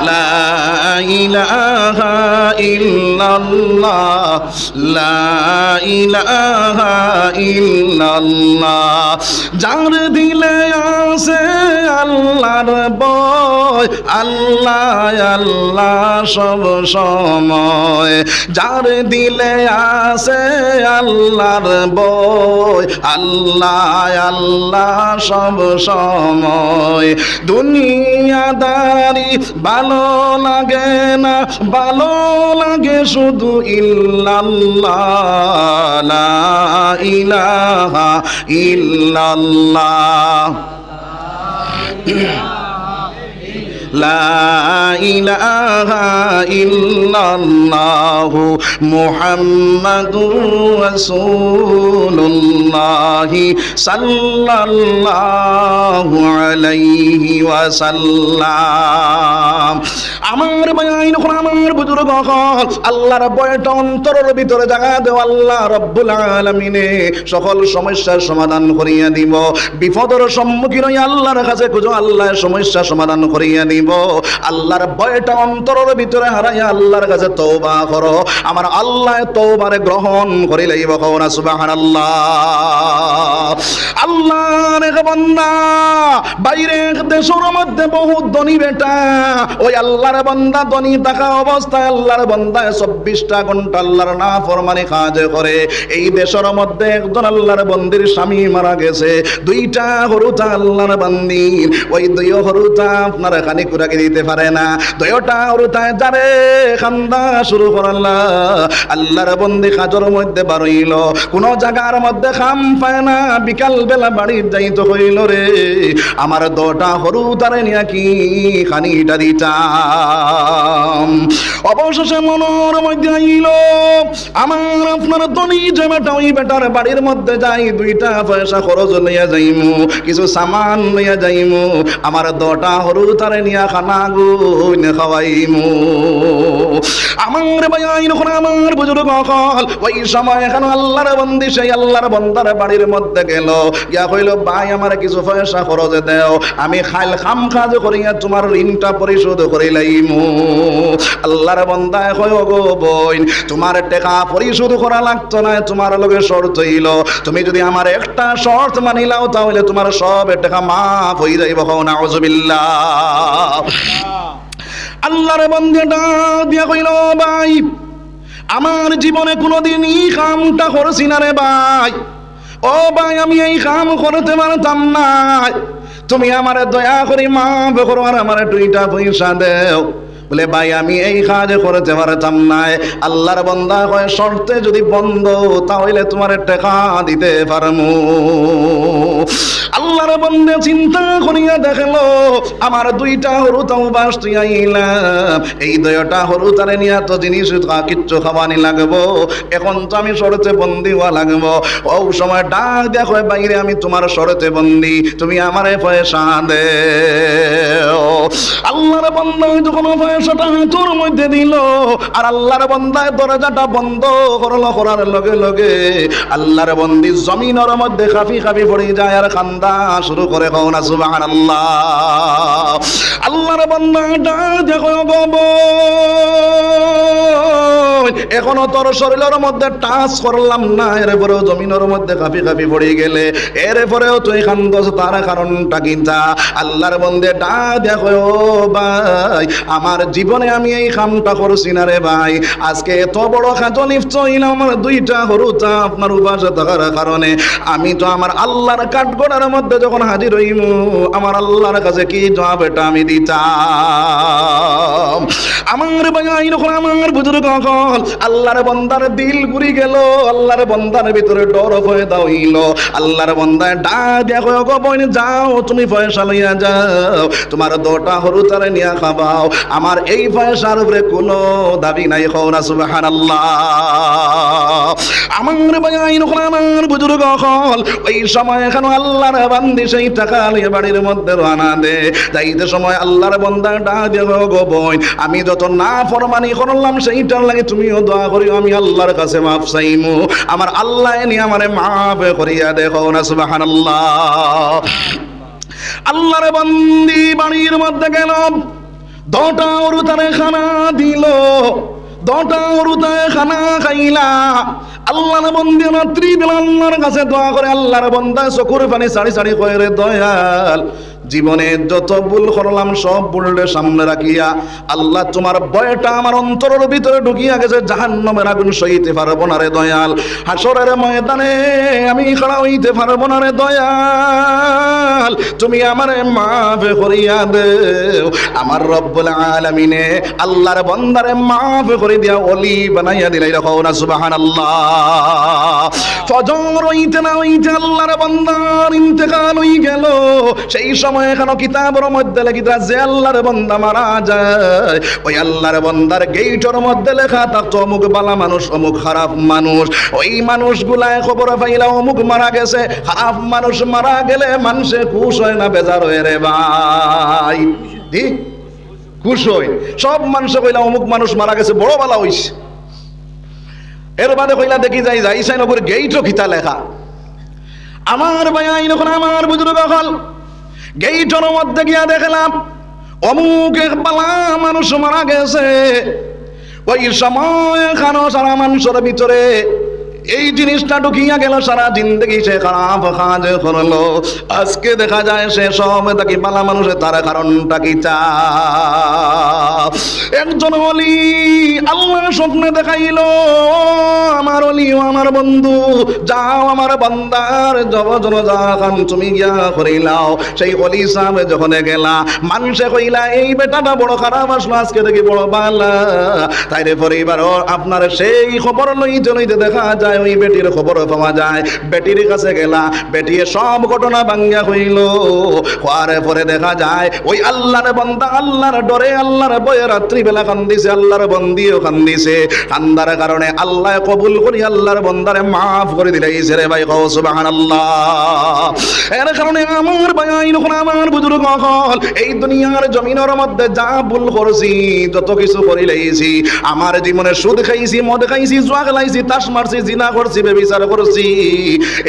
Speaker 1: লা ইলাহা ইল্লাল্লাহ, লা ইলাহা ইল্লাল্লাহ। যার দিলে আছে আল্লাহর ভয়, আল্লাহ আল্লাহ সব সময়, যার দিলে আছে আল্লাহর ভয়, আল্লাহ আল্লাহ সব সময়। দুনিয়াদারি ভালো লাগে না, ভালো লাগে শুধু ইল্লাল্লাহ, লা ইলাহা ইল্লাল্লাহ, লা ইলাহা ইল্লাল্লাহু মুহাম্মাদুর রাসূলুল্লাহ সাল্লাল্লাহু আলাইহি ওয়াসাল্লাম। আমার ভাইন আমার বুজুর্গ আল্লাহর ভয়টা অন্তরের ভিতরে জায়গা দেও। আল্লাহ রব্বুল আলামিনে সকল সমস্যার সমাধান করিয়া দিব। বিপদের সম্মুখীন হই আল্লাহর কাছে খুঁজো, আল্লাহ সমস্যা সমাধান করিয়া দিব। আল্লাহর ভয়টা অন্তরের ভিতরে হারাইয়া আল্লাহর কাছে তওবা করো। আমার আল্লাহ তওবারে গ্রহণ করি লইব। কওনা সুবহানাল্লাহ। আল্লাহর এক বান্দা বাইরে দেশের মধ্যে বহুত ধনী বেটা, ওই আল্লাহর বান্দা ধনী থাকা অবস্থায় আল্লাহর বান্দায় 24টা ঘন্টা আল্লাহর নাফরমানি কাজ করে। এই দেশের মধ্যে একজন আল্লাহর বন্দির স্বামী মারা গেছে, 2টা হরুতা আল্লাহর বান্দির, ওই 2 হরুতা আপনার খানি কুরাকে দিতে পারে না। 2টা হরুতায় যারে খান্দা শুরু করলা। আল্লাহর বন্দি কাজের মধ্যে বারইল, কোন জায়গার মধ্যে খাম পায় না, বিকাল বেলা বাড়ি যাইতে হইল রে। আমার 2টা হরুতারে নিয়া কি খানিটা দিতাম। অবশেষে মনের মধ্যে আইল আমার আপনার ধনী যে বেটা, ওই বেটার বাড়ির মধ্যে যাই 2টা পয়সা খরচ লইয়া যাইমু, কিছু সামান লইয়া যাইমু, আমার 2টা হরুতারে নিয়া খানা গুনে খাওয়াইমু। আমার ভাই যখন আমার বুজুর্গ কল ওই সময় এখন আল্লাহর বন্দি সেই আল্লাহর বন্দার বাড়ির মধ্যে গেল, ইয়া কইল ভাই আমার কিছু পয়সা খরচ দেও, আমি খাইল খাম কাজ করিয়া তোমার ঋণটা পরিশোধ করিলাইমু। আল্লাহর বন্দায় কয় গো বোন, তোমার টাকা পরিশোধ করা লাগতো না, তোমার লগে শর্ত হইল তুমি যদি আমার একটা শর্ত মানিলাও তাহলে তোমার সব টাকা মাফ হয়ে যাইব। নাউজুবিল্লাহ। আল্লাহর বন্দাটা দিয়া কইল ভাই আমার জীবনে কোনোদিন এই কামটা করছি না রে ভাই, ও ভাই আমি এই কাম করতে পারতাম না, তুমি আমার দয়া করে মাফ করো আর আমার 2টা পয়সা দেও। বলে ভাই আমি এই কাজ করতে পারতাম না। আল্লাহর বান্দা কয় শর্তে যদি বন্ধ তাহলে তোমার টাকা দিতে পারমু। আল্লাহর বান্দা চিন্তা করিয়া দেখলো আমার 2টা হরুতাও বাসতে আইলাম, এই 2টা হরুতারে নিয়ে তো জিনিস কিচ্ছু খাওয়ানি লাগবো, এখন তো আমি শরতে বন্দি হওয়া লাগবো। ও সময় ডাক দেখো বাইরে আমি তোমার শরতে বন্দি, তুমি আমারে পয়সা দে। আল্লাহর বান্দা যখন পয়সাটা তোর মধ্যে দিল আর আল্লাহর বান্দায় দরজাটা বন্ধ করলো, করার লগে লগে আল্লাহর বন্দি জমিনের মধ্যে কাফি কাফি পড়ে যায় আর কান্দা শুরু করে। কওনা সুবহানাল্লাহ। আল্লাহর বান্দাটা দেখো গো এখনো তোর শরীরের মধ্যে টাচ করলাম না, এরপরেও জমিনের মধ্যে কাফি কাফি পড়ে গেলে এরপরেও তুই কান্দছ, তার কারণটা কিনা? আল্লাহর বন্দে ডা দেখো ভাই আমার জীবনে আমি এই কামটা করছি না রে ভাই, আজকে এত বড় কাজ লিপ্ত হইলাম আমার 2টা হরুতা আপনার উপাসে থাকার কারণে। আমি তো আমার আল্লাহর কাঠগড়ার মধ্যে যখন হাজির হইমু আমার আল্লাহর কাছে কি জবাব এটা আমি দিতাম। আমার ভাই যখন আমার বুজুর্গ কল আল্লাহর বন্দার দিল ঘুরি গেল, আল্লাহর বন্দার ভিতরে ডর ভয় হইল। আল্লাহর বন্দায় ডা দেখো গো বোন যাও তুমি পয়সা লইয়া যাও, তোমার 2টা হরুতারে নিয়া খাবাও, আমার এই পয়সার উপরে কোনো দাবি নাই। কওনা সুবহানাল্লাহ। আমার ভাই যখন আমার বুজুর্গ কল ওই সময় এখন আল্লাহর বান্দি সেই টাকা লইয়া বাড়ির মধ্যে রওনা দে। যাইতে সময় আল্লাহর বন্দা ডা দেখো গো বোন আমি যত না ফরমানি করলাম সেইটার লাগে তুমিও দোয়া করিও, আমি আল্লাহর কাছে মাফ চাইমু, আমার আল্লাহ নি আমারে মাফ করিয়া দেখো না। সুবহানাল্লাহ। আল্লাহর বান্দি বাড়ির মধ্যে গেল, 2টা হরুতারে খানা দিল, 2টা হরুতায় খানা খাইলা। আল্লাহর বন্দি রাত্রি বেলা আল্লাহর কাছে দোয়া করে, আল্লাহর বন্দা চকুর পানি সারি সারি কয়ে রে দয়াল জীবনে যত ভুল করলাম সব ভুলের সামনে রাখিয়া আল্লাহ তোমার ভয়টা আমার অন্তরের ভিতরে ঢুকিয়া গেছে, জাহান্নামের আগুন সইতে পারবো না রে দয়াল, হাসরের ময়দানে আমি খাড়া হইতে পারবো না রে দয়াল, তুমি আমারে মাফ করিয়া দেও। আমার রব্বুল আলামিনে আল্লাহর বান্দারে মাফ করে দিয়া ওলি বানাইয়া দিলাই। রাখো না সুবহানাল্লাহ। ফজর হইতে না হইতে আল্লাহর বান্দার ইন্তেকাল হই গেল। সেই সময় এখনো কিতাবের মধ্যে লেখিতা যে আল্লাহর বান্দা মারা যায় ওই আল্লাহর বান্দার গেইটের মধ্যে লেখা থাকতো অমুক বালা মানুষ অমুক খারাপ মানুষ। ওই মানুষগুলায় খবর পাইলা অমুক মারা গেছে। খারাপ মানুষ মারা গেলে মানুষে খুশ হয় না বেজার হয়ে রে ভাই? খুশ হই। সব মানুষ কইলা অমুক মানুষ মারা গেছে, বড় বালা হইছে। এর বাদে কইলা দেখি যাই যাইসাই নগর গেইটও খিতা লেখা। আমার ভাই যখন আমার বুজুর্গ হল গেইটর মধ্যে গিয়া দেখলাম অমুক এক বালা মানুষ মারা গেছে। ওই সময় খানো সারা মানুষের ভিতরে এই জিনিসটা ঢুকিয়া গেল, সারা জিন্দগি সে খারাপ কাজ করলো। আজকে দেখা যায় সে সব তাকে বালা মানুষের তার কারণটা কি চা। একজন ওলি আল্লাহ স্বপ্নে দেখাইলো, আমার ওলি ও আমার বন্ধু, যাও আমার বান্দার জবজন যাখান তুমি গিয়া করিলাও। সেই ওলি সাহেব যখন গেলা, মানুষে কইলা এই বেটাটা বড় খারাপ আসলো, আজকে দেখি বড় বালা। তাইরে পরিবারও আপনার সেই খবর লইতে দেখা যায়, ওই বেটির খবর পাওয়া যায়। বেটির কাছে গেলা, বেটিয়ে সব ঘটনা ভাঙ্গা হইল। হওয়ার পরে দেখা যায় ওই আল্লাহর বান্দা আল্লাহর ডরে আল্লাহর বয়ে রাত্রিবেলা কান্দিছে, আল্লাহর বন্দিও কান্দিছে। কান্দার কারণে আল্লাহ কবুল করি আল্লাহর বন্দারে মাফ করে দিলাইছে। রে ভাই কও সুবহানাল্লাহ। এর কারণে আমার ভাই যখন আমার বুজুর্গ হল এই দুনিয়ার জমিনের মধ্যে যা ভুল করছি, যত কিছু করি লাইছি, আমার জীবনে সুদ খাইছি, মদ খাইছি, জুয়া খেলাইছি, তাস মারছি, জিনা করছি, বেবিচার করছি,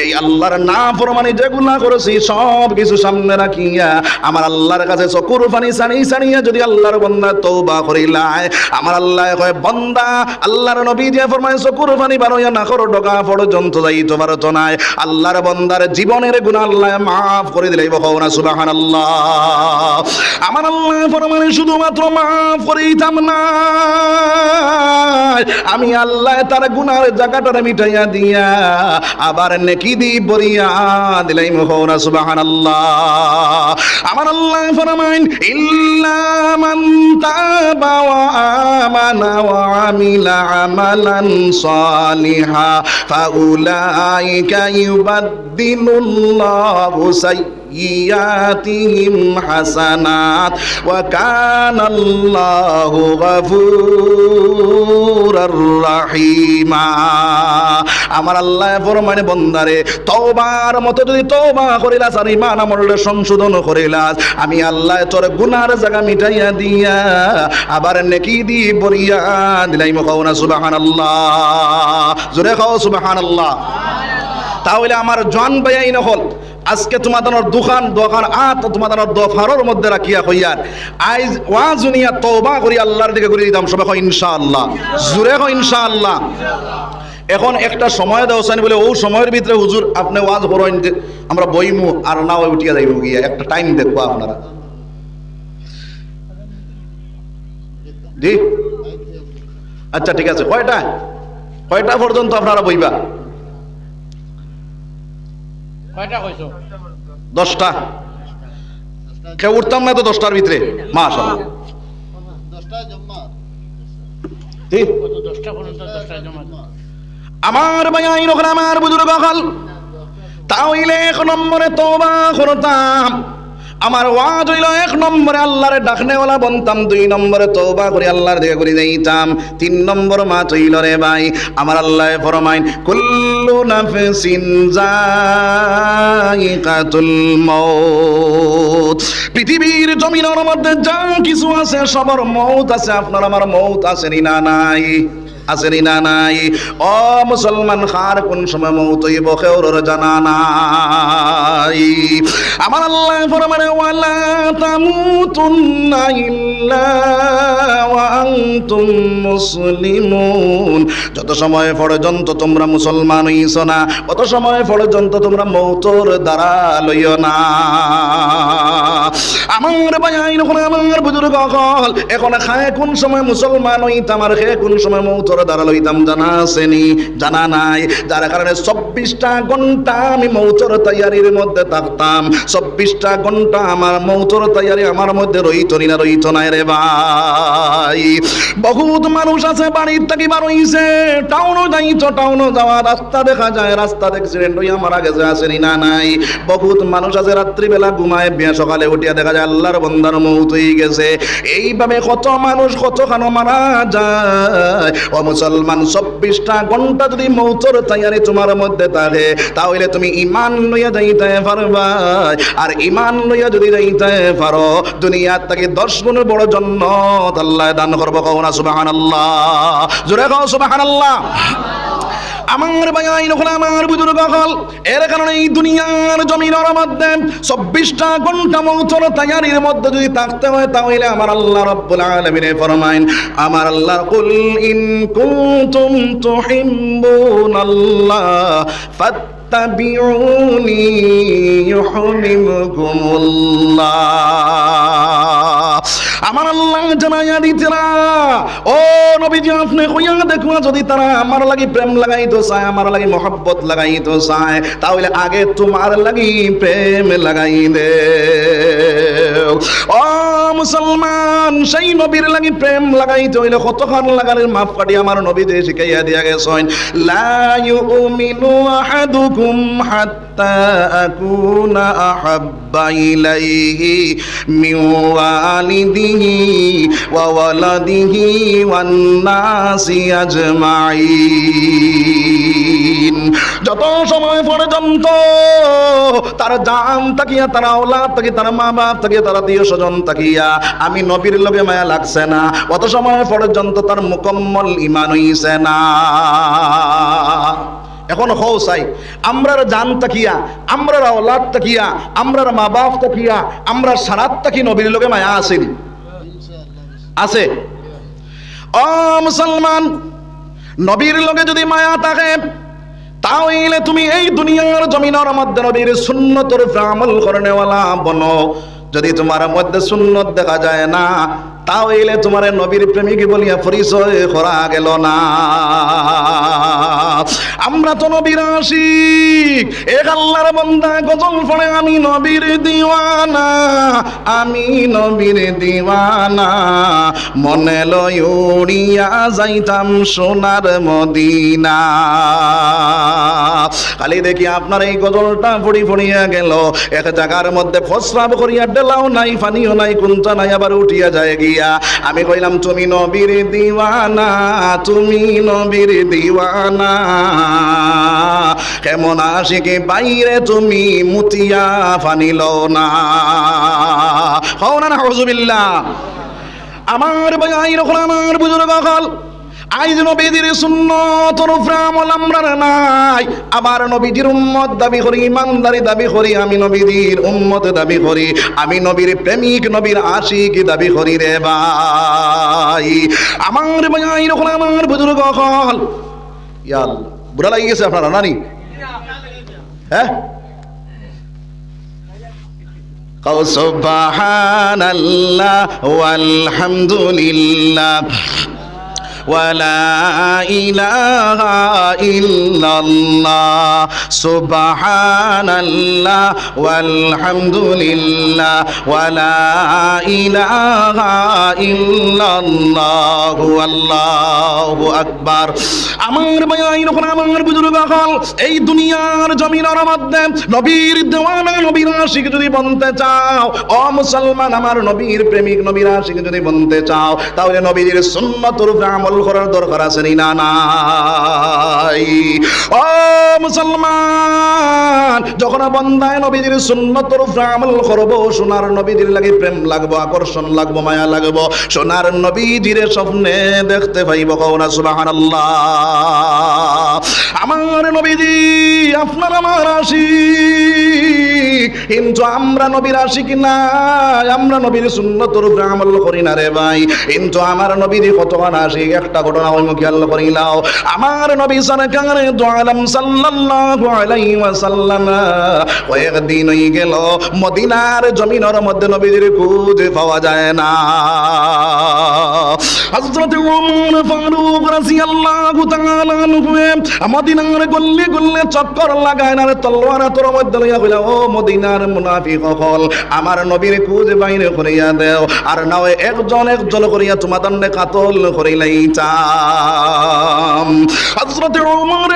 Speaker 1: এই আল্লাহর নাফরমানি যেগুলা করছি সব কিছু সামনে রাখিয়া আমার আল্লাহর কাছে চকুর পানি ছাড়িয়া যদি আল্লাহর বান্দা তওবা করিলায়, আমার আল্লাহ কয় বান্দা, আল্লাহর নবী দিয়ে ফরমায় চকুর পানি বারইয়া না করো ডগা পর্যন্ত যাইতে পারতো না। আল্লাহর বান্দার জীবনের গুনাহ আল্লাহ মাফ করে দিলেই বলো না সুবহানাল্লাহ। আমার আল্লাহ ফরমায় শুধুমাত্র মাফ করিতাম না, আমি আল্লাহ তার গুনার জায়গাটা মিটাইয়া দিয়া আবার নেকি দি বরিয়া দিলাই মোহনা সুবহানাল্লাহ। আমার আল্লাহ ফরমাইন ইল্লা মান তাবা ওয়া আমানা ওয়া আমিলা আমালান সালিহা ফাউলাইকা ইউবাদদিলুল্লাহু সাইয়্যাতিহিম হাসানাত ওয়া কানাল্লাহু গফুরুর রাহিমা। আমার আল্লাহ ফরমানে বন্দারে তওবার মতো যদি তওবা করিলাস আর ঈমান আমলে সংশোধন করিলাস, আমি আল্লাহ তোর গুনার জায়গা মিটাইয়া দিয়া আবার নেকি দি বরিয়া দিলাইম। কও না সুবহানাল্লাহ, জোরে কও সুবহানাল্লাহ। তাহলে আমার জন ভাই নহল আজকে তোমাদের দোকান তোমাদের দফারের মধ্যে রাখিয়া কইয়ার আইজ ওয়াজুনিয়া তওবা করি আল্লাহর দিকে করে দিতাম। সবাই কই ইনশাআল্লাহ, জোরে কই ইনশাআল্লাহ। এখন একটা সময় দেওয়া চাই বলে ও সময়ের ভিতরে হুজুর আপনি ওয়াজ করেন, আমরা বইমু আর না ওই উঠিয়া যাইব গিয়া, একটা টাইম দেখবো আপনারা। জি আচ্ছা ঠিক আছে, কয়টা পর্যন্ত আপনারা বইবা?
Speaker 2: কয়টা কইছো?
Speaker 1: 10টা। কেউ উঠতাম না তো 10টার ভিতরে? মাশাআল্লাহ।
Speaker 4: 10টায় জমা।
Speaker 1: ঠিক
Speaker 2: 10টা পর্যন্ত 10টায় জমা।
Speaker 1: আমার ভাই যখন আমার বুজুর্গ হল তাহলে 1 নম্বরে তওবা করতাম। আমার ওয়াজ হইল 1 নম্বরে আল্লাহরে ডাকনেওয়ালা বনতাম, 2 নম্বরে তওবা করে আল্লাহর দিকে করে যাইতাম, 3 নম্বর মাত হইল রে ভাই আমার আল্লাহ ফরমাইন কুল্লু নাফসিন যায়িকাতুল মাউত। পৃথিবীর জমিনের মধ্যে যা কিছু আছে সবার মউত আছে, আপনার আমার মউত আছে না নাই? আছে না নাই? ও মুসলমান, খার কোন সময় মউত হইব কেউর জানা নাই। আমার আল্লাহ ফরমানে ওয়ালা তামুতুন্না ইল্লা ওয়া আনতুম মুসলিমুন। যত সময় পর্যন্ত তোমরা মুসলমান হইছ না, অত সময় পর্যন্ত তোমরা মউতর দ্বারা লইও না। আমার ভাই যখন আমার বুজুর্গ হল এখন খায় কোন সময় মুসলমান হইতাম আর খেয়ে কোন সময় মউতর দ্বারা লইতাম জানা আসেনি? জানা নাই। যার কারণে 24টা ঘন্টা আমি মউতর তৈয়ারির মধ্যে থাকতাম। 24টা ঘন্টা আমার মউতর তৈয়ারি আমার মধ্যে রইত না রে ভাই। নাই। বহুত মানুষ আছে বাড়ির থেকে বার হইছে, টাউনও যাইতো, টাউনও যাওয়া রাস্তা দেখা যায়, রাস্তা অ্যাক্সিডেন্ট হইয়া মারা গেছে, আসেনি না নাই। বহুত মানুষ আছে রাত্রিবেলা ঘুমায়, বিয়া সকালে উঠিয়া দেখা যায় আল্লাহর বান্দার মৌত হয়ে গেছে। এইভাবে কত মানুষ কতখানো মারা যায়। ও মুসলমান, 24টা ঘন্টা যদি মৌতর তৈয়ারি তোমার মধ্যে থাকে, তাহলে তুমি ঈমান লইয়া যাইতে পারবা। আর ঈমান লইয়া যদি যাইতে পারো, দুনিয়ার থেকে 10 গুণ বড় জান্নাত আল্লাহ দান করবে। কও না সুবহানাল্লাহ, জোরে কও সুবহানাল্লাহ। আমার ভাই নখন, আমার বুজুর্গ হল, এর কারণে এই দুনিয়ার জমিনের মধ্যে 24টা ঘন্টা মৌতর তৈয়ারির মধ্যে যদি থাকতে হয়, তাহলে আমার আল্লাহ রাব্বুল আলামিন ফরমাইন, আমার আল্লাহ কুল ইন কুনতুম তুহিব্বুনাল্লাহ ফাত্তাবিউনি ইউহিব্বুকুমুল্লাহ। আমার আল্লাহ জানাইয়া দিতেরা, ও নবীজি আপনি কইয়া দেখুন, যদি তারা আমার লাগি প্রেম লাগাইতো চায়, আমার লাগি মহব্বত লাগাইতো চায়, তাহলে আগে তোমার লাগি প্রেম লাগাই দে। ও মুসলমান, সেই নবীর লাগি প্রেম লাগাইতে হইলে কতক্ষণ লাগানোর মাপ কাটি আমার নবী যে শিখাইয়া দিয়া গেছেন, লা ইউমিনু আহাদুকুম হাত্তা আকুনা আহাব্বা ইলাইহি মিন ওয়ালিদিহি ওয়া ওয়ালাদিহি ওয়ান নাসি আজমাইন। যত সময় পর্যন্ত তার জান তাকিয়া, তার আওলাদ তাকিয়া, তার মা বাপ তাকিয়া, তার আত্মীয় স্বজন তাকিয়া আমি নবীর লগে মায়া লাগছে না, অত সময় পর্যন্ত তার মুকম্মল ঈমান হইছে না। এখন হও চাই আমরার জান তাকিয়া, আমরার আওলাদ তাকিয়া, আমরার মা বাপ তাকিয়া, আমরা সারাত তাকি নবীর লগে মায়া আসেনি? আছে। ও মুসলমান, নবীর লগে যদি মায়া থাকে, তাহলে তুমি এই দুনিয়ার জমিনের মধ্যে নবীর সুন্নতের আমল করনেওয়ালা বনো। যদি তোমার মধ্যে সুন্নত দেখা যায় না, তাহলে তোমার নবীর প্রেমিক বলিয়া পরিচয় করা গেল না। আমরা তো নবীর আশিক, এক আল্লাহর বান্দা গজল পড়ে, আমি নবীর দিওয়ানা, আমি নবীর দিওয়ানা, মনে লয় উড়িয়া যাইতাম সোনার মদিনা। খালি দেখি আপনার এই গজলটা পড়িয়া গেল, এক জায়গার মধ্যে ফসরাব করিয়া ডেলাও নাই, পানিও নাই, কুঞ্চা নাই, আবার উঠিয়া যায় গিয়া। আমি কইলাম তুমি নবীর দিওয়ানা, তুমি নবীর দিওয়ানা, কেমন আশিকি বাইরে তুমি মুতিয়া ফানিল না। হও না নাউযুবিল্লাহ। আমার ভাই রকম, আমার বুজুর্গ হল, আইজ নবীজির সুন্নতর আমল আমরার নাই। আবার নবীজির উম্মত দাবি করি, ইমানদারি দাবি করি, আমি নবীজির উম্মত দাবি করি, আমি নবীর প্রেমিক, নবীর আশিক দাবি করি রে ভাই। আমার ভাই এরকম, আমার বুজুর্গ হল, ইয়া আল্লাহ, বুড়া লাগি গেছে আপনারা নানি? হ্যাঁ, সুবহানাল্লাহ ওয়ালহামদুলিল্লাহ ওয়ালা ইলাহা ইল্লাল্লাহ, সুবহানাল্লাহ ওয়ালহামদুলিল্লাহ ওয়ালা ইলাহা ইল্লাল্লাহ, আল্লাহু আকবার। আমার ভাই এরকম, আমার বুজুর্গ হল, এই দুনিয়ার জমিনের মধ্যে নবীর দেওয়ানা, নবীর আশিক যদি বনতে চাও, ও মুসলমান, আমার নবীর প্রেমিক, নবীর আশিক যদি বনতে চাও, তাহলে নবীর সুন্নতের আমল করার দরকার আছে না নাই? ও মুসলমান, যখন বান্দায় নবীজির সুন্নতের আমল করব, সোনার নবীজির লাগি প্রেম লাগবো, আকর্ষণ লাগবো, মায়া লাগবো, সোনার নবীজির স্বপ্নে দেখতে পাইব। কও না সুবহানাল্লাহ। আমার নবীজি আপনার আমার আশিক, কিন্তু আমরা নবীর আশিক না, আমরা নবীর সুন্নতের আমল করি না রে ভাই। কিন্তু আমার নবীজি কতখান আশিক, একটা ঘটনা ওই খেয়াল করিলাও আমার নবী সরকার দু আলম সাল্লাল্লাহু আলাইহি ওয়াসাল্লাম কয়েকদিন হয়ে গেল মদিনার জমিনের মধ্যে নবীজির খুঁজে পাওয়া যায় না। হযরত ওমর ফারুক রাদিয়াল্লাহু তাআলা আনহু মদিনার গল্লি গল্লি চক্কর লাগায় না তলোয়ার তোর মধ্যে লইয়া কইলা ও মদিনার মুনাফিক হল আমার নবীর খুঁজে বাইরে করিয়া দেও আর নাও একজন একজন করিয়া তোমাদের কাতল করিলাইতাম। হযরত ওমর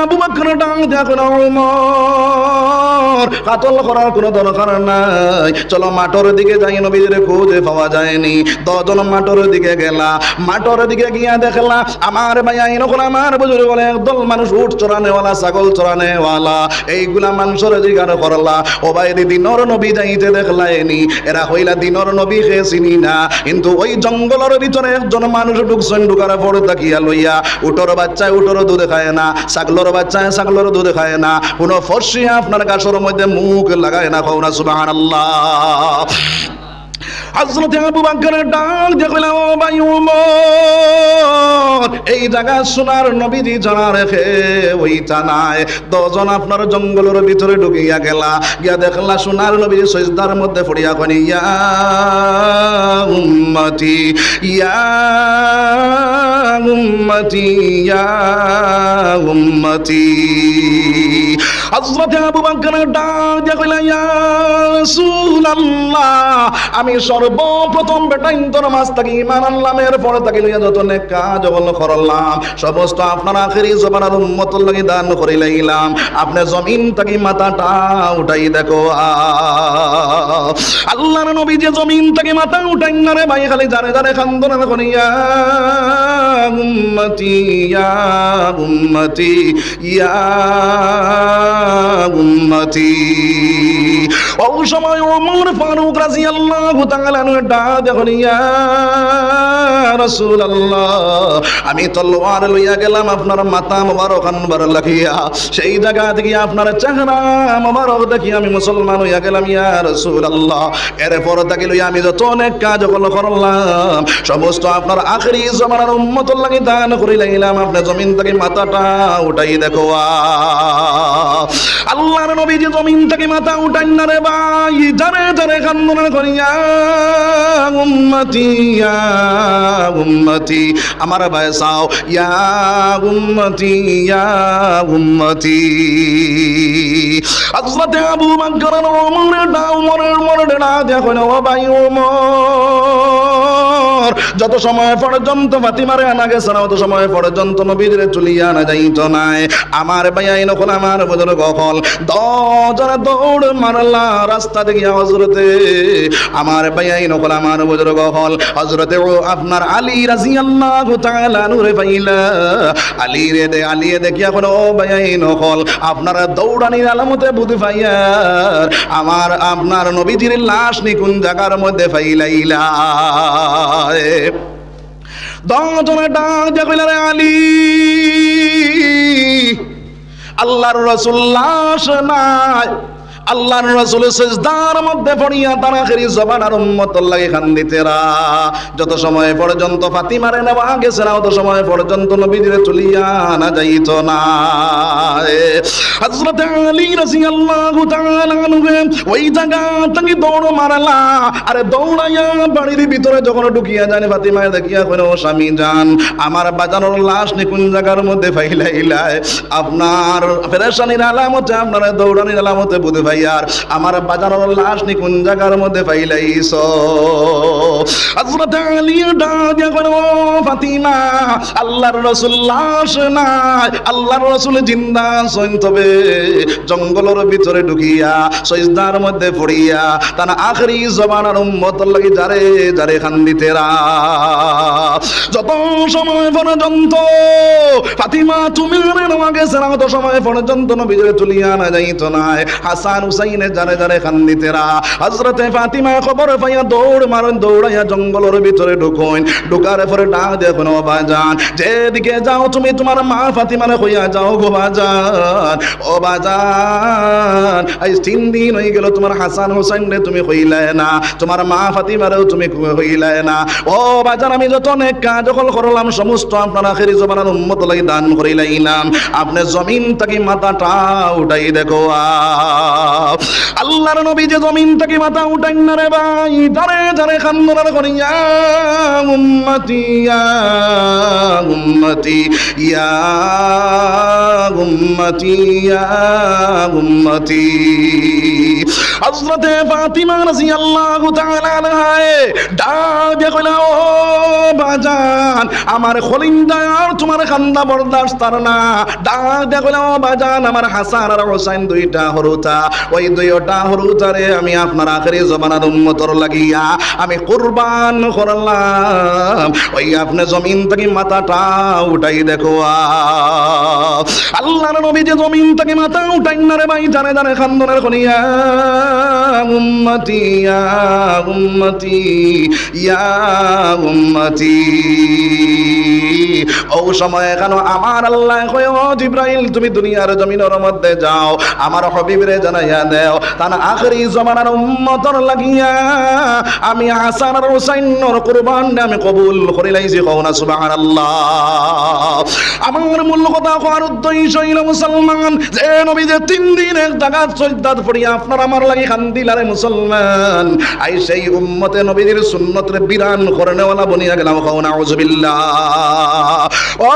Speaker 1: আবু বকর ডাক দিয়া কইলা ওমর কাতল করার কোনো দরকার নাই, চলো মাঠের দিকে যাই নবীর খুঁজে পাওয়া যায়নি। 10 জন মাঠের দিকে গেলা, মাঠের দিকে গিয়া দেখলা আমার ভাই আইন আমার বুজুর্গ বলে একদল মানুষ উট চড়ানেওয়ালা ছাগল চড়ানেওয়ালা এইগুলা মানুষের জিগার করলা ও ভাই দিনর নবী যাইতে দেখলাইনি এরা হইলা দিনর নবী খেয়ে চিনি না, কিন্তু ওই জঙ্গলের ভিতরে একজন মানুষ ঢুকছেন ঢুকার পরে তাকিয়া লইয়া উটোর বাচ্চায় উটোর দুধ খায় না, ছাগলের বাচ্চায় ছাগলের দুধ খায় না, কোনো ফর্সি আপনার গাছের মধ্যে মুখ লাগায় না, খাও না সুবহানাল্লাহ। হযরত আবু বকর ডাক দিয়ে কইলা ও ভাই ওমর এই জায়গা সোনার নবীজি জানা রেখে ওইটা নাই। 10 জন আপনার জঙ্গলের ভিতরে ঢুকিয়া গেলা, গিয়া দেখলা সোনার নবী সিজদার মধ্যে পড়িয়া কই ইয়া উম্মতি ইয়া উম্মতি ইয়া উম্মতি। হযরত আবু বকর ডাক দিয়ে কইলা ইয়া রাসূলুল্লাহ আমি সর্বপ্রথম বেটাইন্তর মাস থাকি ঈমান আনলাম, এরপর থাকি লইয়া যত নেক কাজ করলাম সমস্ত আপনার আখেরি জমানার উম্মতের লাগি দান করিলাইলাম। আপনি জমিন থাকি মাথাটা উঠাই দেখো আল্লাহর নবী যে জমিন থেকে মাথা উঠাই না রে ভাই, খালি জানে জানে খান্দন করি ইয়া উম্মতি ইয়া উম্মতি ইয়া উম্মতি। ওই সময় ওমর ফারুক রাদিয়াল্লাহু তাআলা আনহু ডাক দেখুন ইয়া রাসূলুল্লাহ আমি তলোয়ার লইয়া গেলাম আপনার মাথা মোবারক আনবার লাগিয়া, সেই জায়গা থেকে আপনার চেহারা মোবারক দেখি আমি মুসলমান হইয়া গেলাম ইয়া রাসূলুল্লাহ। এরপর থেকে লইয়া আমি যত অনেক কাজ করলাম সমস্ত আপনার আখেরি জমানার উম্মতের লাগি দান করিলাম, আপনি জমিন থেকে মাথাটা উঠাই দেখো। আল্লাহর নবী যে জমিন থেকে মাথা উঠাই না রে ভাই, জানে জানে কান্দন করিয়া উম্মতি ইয়া উম্মতি আমার ভাই সাও ইয়া উম্মতি ইয়া উম্মতি। হযরত আবু বকর ওমরের না দেখো ও ভাই ওমর যত সময় পর্যন্ত ফাতিমারে আনা গেছে না অত সময় পর্যন্ত নবীরে চলিয়া না যাইত নাই। আমার ভাই আইন হল আমার বুজুর্গ হল 10 জন দৌড় মারলা রাস্তা থেকে হযরতে আমার ভাই আইন হল আমার বুজুর্গ হল হযরতে আপনার আলী রাদিয়াল্লাহু তাআলা আনহুরে পাইলা আলী রে দেখিয়া কোন ও ভাই আইন হল আপনারা দৌড়ানির আলামতে বুঝ পাইয়ার আমার আপনার নবীজির লাশ নি কোন জায়গার মধ্যে পাইলাইলা। 10 জনে ডাক দিয়া কইলা রে আলী আল্লাহর রাসূল লাশ নাই, আল্লাহর রাসূল সিজদার মধ্যে পড়িয়া তার আখেরি জবানার উম্মতের লাগি কান্দিতেরা। যত সময় পর্যন্ত ফাতিমারে নেওয়া গেছে না অত সময় পর্যন্ত নবীজিরে চলিয়া না যাইত না। হযরত আলী রাদিয়াল্লাহু তাআলা আনহু ওই জায়গা থেকে দৌড় মারলা, আরে দৌড়াইয়া বাড়ির ভিতরে যখন ঢুকিয়া যায় ফাতিমায় দেখিয়া কইল ও স্বামী জান আমার বাজানোর লাশ নি কোন জায়গার মধ্যে ফাইলাইলাই, আপনার পেরেশানির আলামতে আপনার দৌড়ানির আলামতে বুঝে ভাইয়ার আমার বাজানোর লাশ নি কোন জায়গার মধ্যে পাইলাইছ। হযরত আলী ডাক দিয়া কইল ও ফাতিমা আল্লাহর রাসূল লাশ নাই, আল্লাহর রাসূল জিন্দা আছেন, তবে জঙ্গলের ভিতরে ঢুকিয়া সিজদার মধ্যে পড়িয়া তার আখেরি জমানার উম্মতের লাগি যারে যারে কান্দিতেরা। যত সময় পর্যন্ত ফাতিমা তুমি নেওয়া গেছে না অত সময় পর্যন্ত নবীরে তুলিয়া না যাইত না। হাসান হাসান হুসাইনে জারে জারে খান্দিতেরা হযরতে ফাতিমা খবর পাইয়া দৌড়াইয়া জঙ্গলের ভিতরে ঢুকইন ঢুকার পরে ডাক দেখুন ও বাজান যেদিকে যাও তুমি তোমার মা ফাতিমারে কইয়া যাও গো বাজান ও বাজান আজ 3 দিন হয়ে গেল তোমার হাসান হুসাইন রে তুমি কইলে না তোমার মা ফাতিমারেও তুমি কইলে না ও বাজান আমি যত নেক কাজ করলাম সমস্ত আপনার আখেরি জমানার উম্মত লাগি দান করিলাইলাম আপনি জমিন থেকে মাথাটা উঠাই দেখো আল্লাহর নবী যে জমিন থেকে মাথা উঠাই না রে ভাই জারে জারে খান্দনার করিয়া উম্মতি ইয়া উম্মতি ইয়া উম্মতি ইয়া উম্মতি হযরতে ফাতিমা রাদিয়াল্লাহু তাআলা আনহা ডাক দিয়ে কইলা ও বাজান আমার খলিন্দার তোমার খান্দা বরদাস্ত না ডাক দিয়ে কইলা ও বাজান আমার হাসান আর হোসেন দুইটা হরুতা ওই দুইটা হরুতারে আমি আপনার আখেরি জমানার উম্মতর লাগিয়া আমি কুরবান করলাম ওই আপনি জমিন থেকে মাথাটা উঠাই দেখো আল্লাহর নবী যে জমিন থেকে মাথা উঠাই না রে ভাই জানে জানে খান্দনের খনিয়া উম্মতি ইয়া উম্মতি ইয়া উম্মতি ও সময় কেন আমার আল্লাহ কয় ও জিবরাইল তুমি দুনিয়ার জমিনের মধ্যে যাও আমার হাবিবরে জানাইয়া দাও তার আখেরি জমানার উম্মতর লাগিয়া আমি হাসান আর হুসাইনের কুরবানটা আমি কবুল করে লাইছি কওনা সুবহানাল্লাহ আমার মূল কথা কওয়ার উদ্দেশ্য হইল মুসলমান যে নবী যে 3 দিন এক জায়গা সজদাত পড়িয়া আপনার আমার লাগি খান্দিলারে মুসলমান আই সেই উম্মতে নবীর সুন্নতরে বিরান করনেওয়ালা বনিয়া গেলাম কওনা আউযুবিল্লাহ ও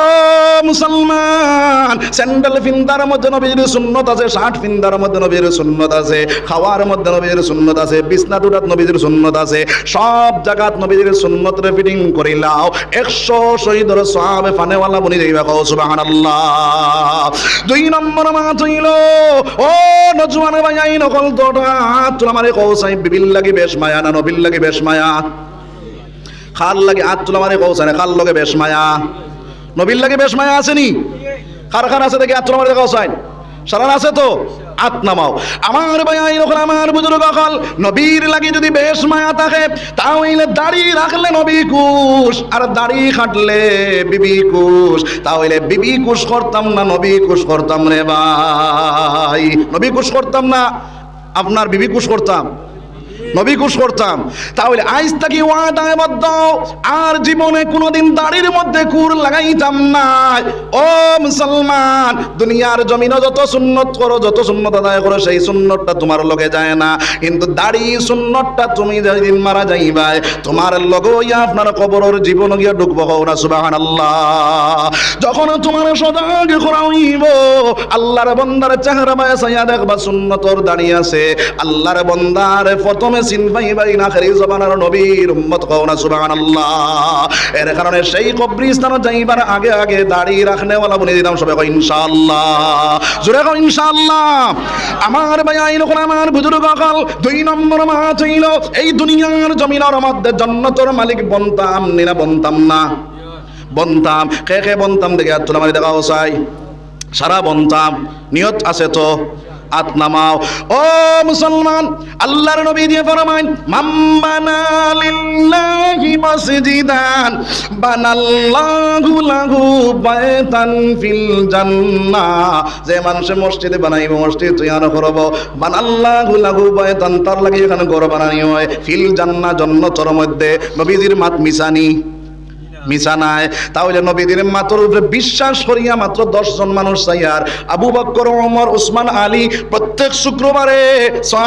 Speaker 1: মুসলমান স্যান্ডেল ফিন্দার মধ্যে নবীর সুন্নত আছে শার্ট ফিন্দার মধ্যে নবীর সুন্নত আছে খাওয়ার মধ্যে নবীর সুন্নত আছে বিছনা দুটাত নবীর সুন্নত আছে সব জায়গাত নবীর সুন্নতরে ফিটিং করিলাও 100 শহীদের সওয়াবে ফানেওয়ালা বনি যাইবা কও সুবহানাল্লাহ 2 নম্বর মাত হইল ও নজওয়ান ভাই আই নকল তোটা তুই আমারে কও সাই বিবিল লাগি বেশ মায়া না নবীর লাগি বেশ মায়া খাল লাগি আত তুই আমারে কও সাই খাল লগে বেশ মায়া নবীর লাগি বেশ মায়া আসেনি কার কার আছে দেখি আত তুই আমারে কও সাই সারা আছে তো আত নামাও আমার ভাই আইন আমার বুজুর্গ কল নবীর লাগি যদি বেশ মায়া থাকে তাহলে দাড়ি রাখলে নবী কুশ আর দাড়ি কাটলে বিবি কুশ তাহলে বিবি কুশ করতাম না নবী কুশ করতাম রে ভাই নবী কুশ করতাম না আপনার বিবি কুশ করতাম নবী কুশ করতাম তাহলে আজ থেকে ওয়াদায় বদ্ধ আর জীবনে কোনোদিন দাড়ির মধ্যে কুর লাগাইতাম না ও মুসলমান দুনিয়ার জমিনে যত সুন্নত করো যত সুন্নত আদায় করো সেই সুন্নতটা তোমার লগে যায় না কিন্তু দাড়ি সুন্নতটা তুমি যেদিন মারা যাইবাই তোমার লগে ইয়া আপনার কবরের জীবন গিয়া ঢুকবো না সুবহানাল্লাহ যখন তোমার সজাগ করা হইব আল্লাহর বান্দার চেহারা বায়াসাইয়া দেখবা সুন্নতর দাড়ি আছে আল্লাহর বান্দার প্রথমে সিনবাই বাই না আখেরি জমানার নবীর উম্মত কওনা সুবহানাল্লাহ এর কারণে সেই কবরস্থানে যাইবার আগে আগে দাড়ি রাখনেওয়ালা বনে দিলাম সবাই কই ইনশাআল্লাহ জোরে কই ইনশাআল্লাহ আমার ভাই আইন কোন আমার বুজুর্গ কল 2 নম্বর মাত হইল এই দুনিয়ার জমিনের মধ্যে জান্নাতের মালিক বনতাম না বনতাম না বনতাম কে কে বনতাম দেখে আত তোলা মারি দেখাও চাই সারা বনতাম নিয়ত আছে তো আত নামাও ও মুসলমান আল্লাহর নবী দিয়ে ফরমান মাম্মানা লিল্লাহি মাসজিদান বানাল্লাহু লাহু বাইতান ফিল জান্নাহ যে মানুষ মসজিদ বানাইব মসজিদ তৈরি করব বানাল্লাহু লাহু বাইতান তার লাগি এখানে ঘর বানানি হয় ফিল জান্নাহ জান্নাতের মধ্যে নবীজির মাত মিসানি মিছা নাই তাহলে নবীদের মাত্র উপরে বিশ্বাস করিয়া মাত্র 10 জন মানুষ চাইয়ার আবু বকর ওমর উসমান আলী প্রত্যেক শুক্রবারে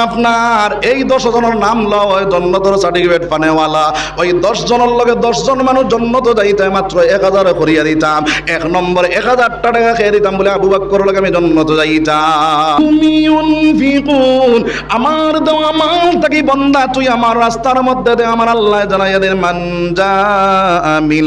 Speaker 1: আপনার এই 10 জনের নাম লয় জান্নাতের সার্টিফিকেট পানেওয়ালা ওই 10 জনের লগে 10 জন মানুষ জান্নাতে যাইতে মাত্র 1000 করিয়া দিতাম এক নম্বর 1000 টাকা খেয়ে দিতাম বলে আবু বকর লগে আমি জান্নাতে যাইতাম তুমি ইউনফিকুন আমার দেওয়া মাল থেকে বান্দা তুই আমার রাস্তার মধ্যে দে আমার আল্লাহ জানাইয়া দেন মান জামিল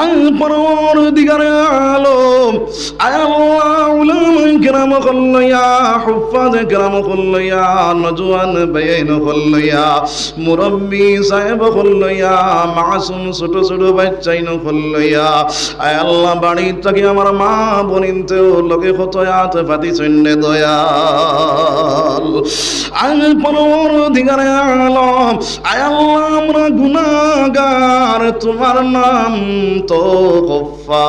Speaker 1: আয় পরওয়ারদিগারে আলম, আয় আল্লাহ উলামায়ে কেরাম কল্লিয়া, হুফাজে কেরাম কল্লিয়া, নজওয়ান বাইন কল্লিয়া, মুরব্বি সাহেব কল্লিয়া, মাসুম ছোট ছোট বাচ্চাইন কল্লিয়া। আয় আল্লাহ বাড়ি থেকে আমার মা বোনিনতেও লোকে খতয়াত ফাতি চন্নে দয়াল। আয় পরওয়ারদিগারে আলম, আয় আল্লাহ আমরা গুনাহগার, তোমার নাম তো গফফার।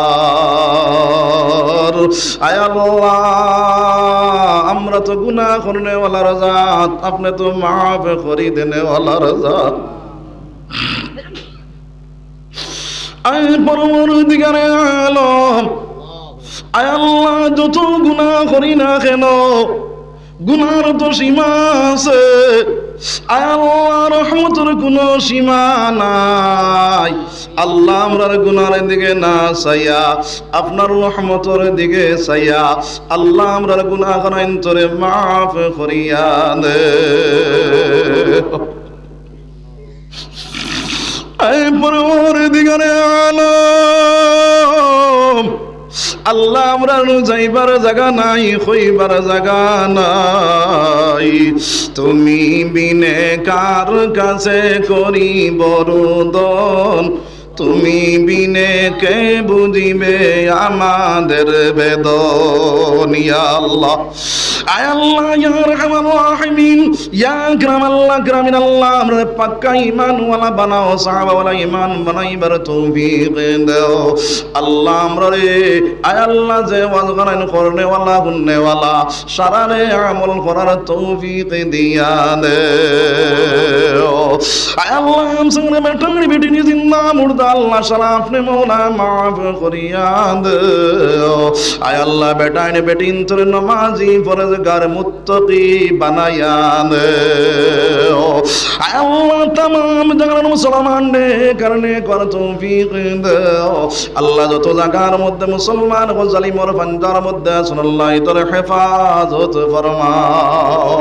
Speaker 1: আয় আল্লাহ আমরা তো গুনাহ করনে ওয়ালার জাত, আপনি তো মাফ করি দেনে ওয়ালার জাত। আয় পরওয়ারদিগারে আলম, আয় আল্লাহ যত গুনাহ করি না কেন গুনার তো সীমা আছে, আয় আল্লাহ রহমতের কোনো সীমা নাই। আল্লাহ আমরার গুনার দিকে না চাইয়া আপনার রহমতের দিকে চাইয়া আল্লাহ আমরার গুনাহ করাইন তোরে মাফ করিয়া দে। আয় পরওয়ারদিগারে আলম, আল্লাহ আমরা যাইবার জায়গা নাই, হইবার জায়গা নাই, তুমি বিনে কার কাছে করি বরদন, তুমি বিনে কে বুঝিবে আমাদের বেদন। ইয়া আল্লাহ, আয় আল্লাহ ইয়া আরহামার রাহিমিন, ইয়া আকরামাল আকরামিন, আল্লাহ আমরা পাক্কা ঈমানওয়ালা বানাও, সাহাবাওয়ালা ঈমান বানাইবার তৌফিক দাও। আল্লাহ আমরা রে আয় আল্লাহ যে ওয়াজ গান করনেওয়ালা গুননেওয়ালা সারারে আমল করার তৌফিক দিয়া দে। আয় আল্লাহ আমসঙ্গে বেটাঙ্গি বেটি নি জিন্দা মুর্দা আল্লাহ সারা আপনি মৌলা মাফ করিয়া দে। আয় আল্লাহ বেটাইনে বেটিন তোর নমাজি পরহেজগার মুত্তাকি বানায়া দে। আয় আল্লাহ तमाम জায়গার মুসলমান রে কারণে কর তৌফিক দে। আল্লাহ যত জায়গার মধ্যে মুসলমান ও জালিমর ফান্দার মধ্যে আছেন আল্লাহ তোর হেফাজত ফরমাও।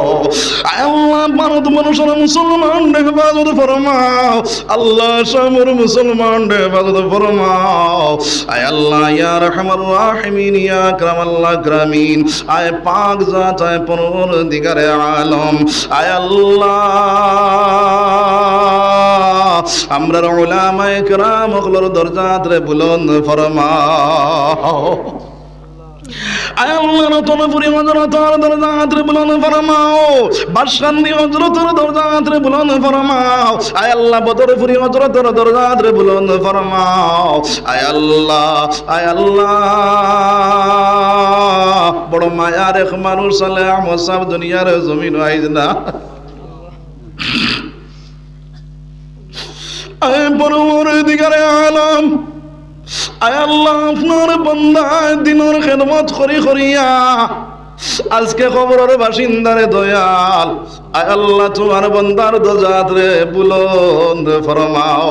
Speaker 1: আয় আল্লাহ ভারত মানুষের মুসলমান রে হেফাজত ফরমাও, আল্লাহ শামর মুসলমান রে হেফাজত ফরমাও। আয় আল্লাহ ইয়া রহমান রাহিমিন, ইয়া আকরামাল আকরামিন, আয় পাক জাত, আয় পরওয়ারদিগারে আলম, আয় আল্লাহ আমরার উলামায়ে কেরাম ওগুলোর দরজাত রে বুলন্দ ফরমাও। আয় আল্লাহ রতনপুরি হযরতের দরজাত রে বুলন্দ ফরমাও, বাসকান্দি হযরতের দরজাত রে বুলন্দ ফরমাও। আয় আল্লাহ বদরপুরি হযরতের দরজাত রে বুলন্দ ফরমাও। আয় আল্লাহ, আয় আল্লাহ বড় মায়ার এক মানুষ সালেহ আহমদ সাহেব দুনিয়ার জমিন আইজ না। আয় পরওয়ারদিগারে আলম, আয় আল্লাহ আপনার বান্দা দিনের খেদমত করি করিয়া আজকে খবরের বাসিন্দারে দয়াল, আয় আল্লাহ তোমার বান্দার দরজাত রে বুলন্দ ফরমাও।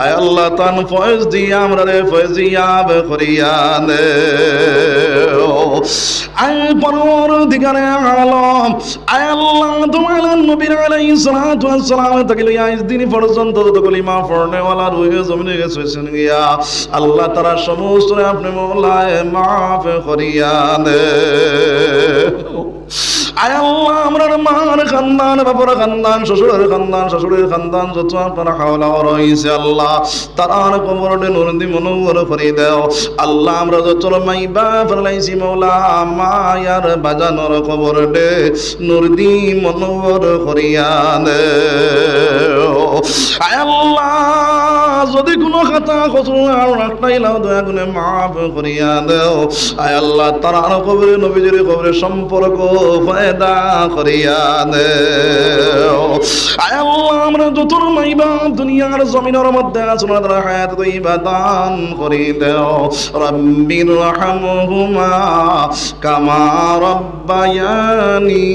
Speaker 1: আয় আল্লাহ তান ফয়েজ দিয়া আমরা রে ফয়েজিয়াব করিয়া দে। আয় পরওয়ারদিগারে আলম, আয় আল্লাহ তোমার নবীর আলাইহিস সালাতু ওয়াস সালাম থেকে লইয়া আজ দিন পর্যন্ত যত কলিমা পড়নেওয়ালা রুহে জমিনে গেছেন গিয়া আল্লাহ তারা সমস্ত আপনি মওলায়ে মাফ করিয়া দে। আয় আল্লাহ আমরার মার খানদান, বাবার খানদান, শ্বশুরের খানদান, শাশুড়ির খানদান যত আপনার হাওলা রয়েছে আল্লাহ তারার কবরে নূর দি মনোহর করে দাও। আল্লাহ আমরা যত মাইবা ফেলাইছি মওলা মায়ার বাজানোর কবর দে নূর দি মনোহর করিয়া দে। আয় আল্লাহ যদি কোনো খাতা কসুর আর রাখতাইলাও দয়া গুণে মাফ করিয়া দাও। আয় আল্লাহ তারার কবরে নবীজির কবরে সম্পর্ক ফায়দা করিয়া দে। আয় আল্লাহ আমরা যত মাইবা দুনিয়ার জমিনের মধ্যে আছেন তারা হায়াত তৈবা দান করে দাও। রব্বির রহমহুমা কামা রব্বায়ানি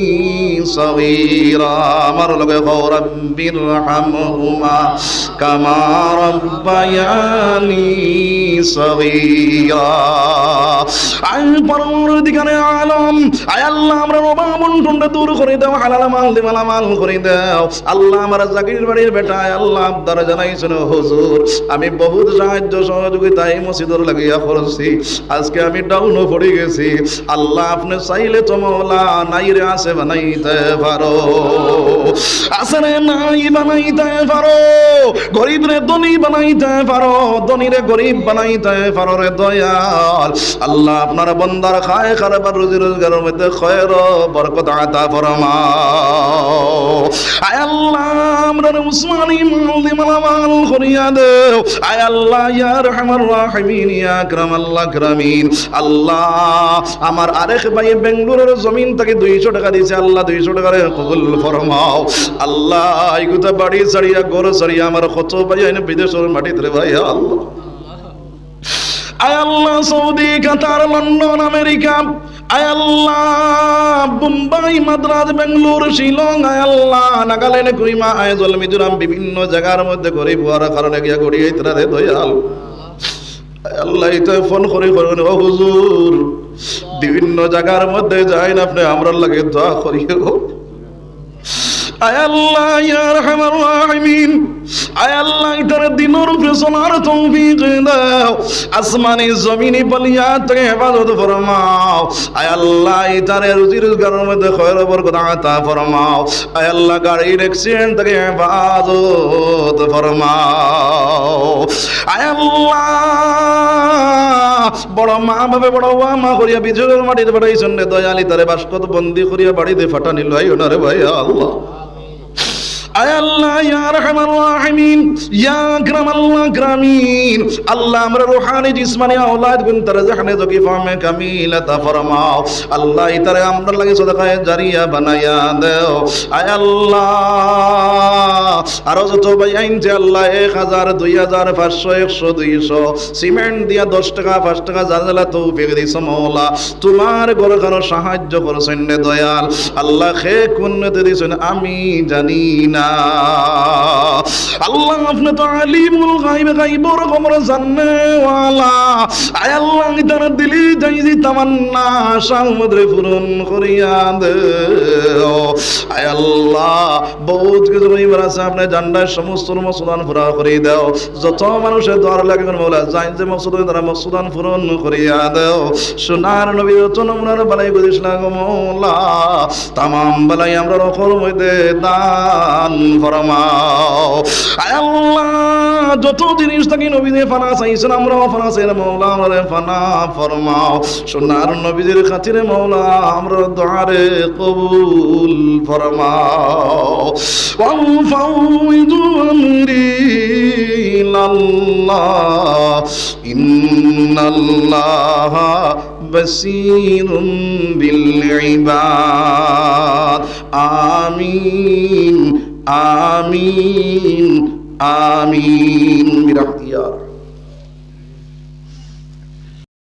Speaker 1: সগীরা, আমার লগে কও রব্বির রহমহুমা কামা রব্বায়ানি সগীরা। আয় পরওয়ারদিগারে আলম, আয় আল্লাহ আমরা বন্টনটা দূর করে দাও, হালাল মাল দিয়ে মালামাল করে দাও। আল্লাহ আমার জাকির বাড়ির বেটায় আল্লাহ আবদার জানাইছেন, হুজুর আমি বহুত সাহায্য সহযোগিতা এই মসজিদের লাগিয়া করছি, আজকে আমি ডাউনও পড়ে গেছি। আল্লাহ আপনি চাইলে তো মওলা নাইরে আছে বানাইতে পারো, আছে রে নাই বানাইতে পারো, গরিব রে ধনী বানাইতে পারো, ধনী রে গরিব বানাইতে পারো রে দয়াল। আল্লাহ আপনার বন্দার খায় খারাপ রুজি রোজগারের মধ্যে খয়র বরকত আতা ফরমাও। আয় আল্লাহ আমরা উসমানী মাল দি মালামাল করিয়া দেও। আয় আল্লাহ ইয়া রহমান রাহিমিন ইয়া আকরামাল আকরামিন। আল্লাহ আমার আরেক ভাই বেঙ্গলুরুর জমিন থেকে 200 টাকা দিয়েছে, আল্লাহ 200 টাকা কবুল ফরমাও। আল্লাহ এই কথা বাড়ি ছাড়িয়া ঘর ছাড়িয়া আমার কত ভাই এনে বিদেশের মাটিতে ভাই আল্লাহ। আয় আল্লাহ সৌদি, কাতার, লন্ডন, আমেরিকা, আয় আল্লাহ মুম্বাই, মাদ্রাজ, বেঙ্গলোর, শিলং, আয় আল্লাহ নাগাল্যান্ড, কুইমা, আইজল, মিজোরাম বিভিন্ন জায়গার মধ্যে গরিব হওয়ার কারণে গিয়া গড়িয়ে তারা রে দয়াল। আল্লাহ এটা ফোন করে করেন, ও হুজুর বিভিন্ন জায়গার মধ্যে যাই না আপনি আমরা লাগে দোয়া করিও। আয় আল্লাহ ইয়া রহমান রাহিমিন, আয় আল্লাহ ইতার দিনের উপরে চলার তৌফিক দাও, আসমানি জমিনি বলিয়াত থেকে হেফাজত ফরমাও। আয় আল্লাহ ইতার রুজি রোজগারের মধ্যে খয়র বরকত আতা ফরমাও। আয় আল্লাহ গাড়ির অ্যাক্সিডেন্ট থেকে হেফাজত ফরমাও। আয় আল্লাহ বড় মা ভাবে বড় মা করিয়া বিজয়ের মাটিতে পাঠাইছেন রে দয়ালি, তারে বাসকত বন্দি করিয়া বাড়িতে ফাটা নিল ওনারে ভাই আল্লাহ। আয় আল্লাহ ইয়া রহমান রাহিমিন ইয়া আকরামাল আকরামিন। আল্লাহ আমরা রূহানি জিসমানি আওলাদ গুন তারজাহনে জকি ফামে কামিলাতা ফরমাও। আল্লাহ ইতারে আমরা লাগি সদকায়ে জারিয়া বানায়া দাও। আয় আল্লাহ আরো যত ভাই আইনছে আল্লাহ 1000 2000 500 100 200 সিমেন্ট দিয়া 10 টাকা 5 টাকা জাজালা তৌফিক দিছ মওলা। তোমার ঘরখানো সাহায্য করছেন রে দয়াল। আল্লাহ খে কুন্নতে দিছেন আমি জানি না। আল্লাহ আপনি তো আলিমুল গায়ব, গায়বর খবর জাননে ওয়ালা। আয় আল্লাহ ইতার দিলি যাইজি তামান্না সামুদ্রে পূরণ করিয়া দেও। আয় আল্লাহ বহুত কিছু কইবার আছে, আপনি জান্নার সমস্ত মকসুদান পুরা করে দাও। যত মানুষের দোয়ার লাগে মওলা যাই যে মকসুদ তারা মকসুদান পূরণ করিয়া দাও। সোনার নবী যত নমুনার বালাই গদিস লাগো মওলা, তামাম বালাই আমরা রকর মধ্যে দান ফরমাও। আয় আল্লাহ যত জিনিস থাকি নবীদের ফানা চাইছেন আমরাও ফানা চাই মওলা, আমরা ফানা ফরমাও। সোনার নবীদের খাতিরে মওলা আমরা দোয়ারে কবুল ফরমাও। ওয়াফাউযু আমরি ইলাল্লাহ ইন্নাল্লাহা বাসীরুম বিল ইবাদ। আমিন আমিন আমিন বিরহমাতিকা।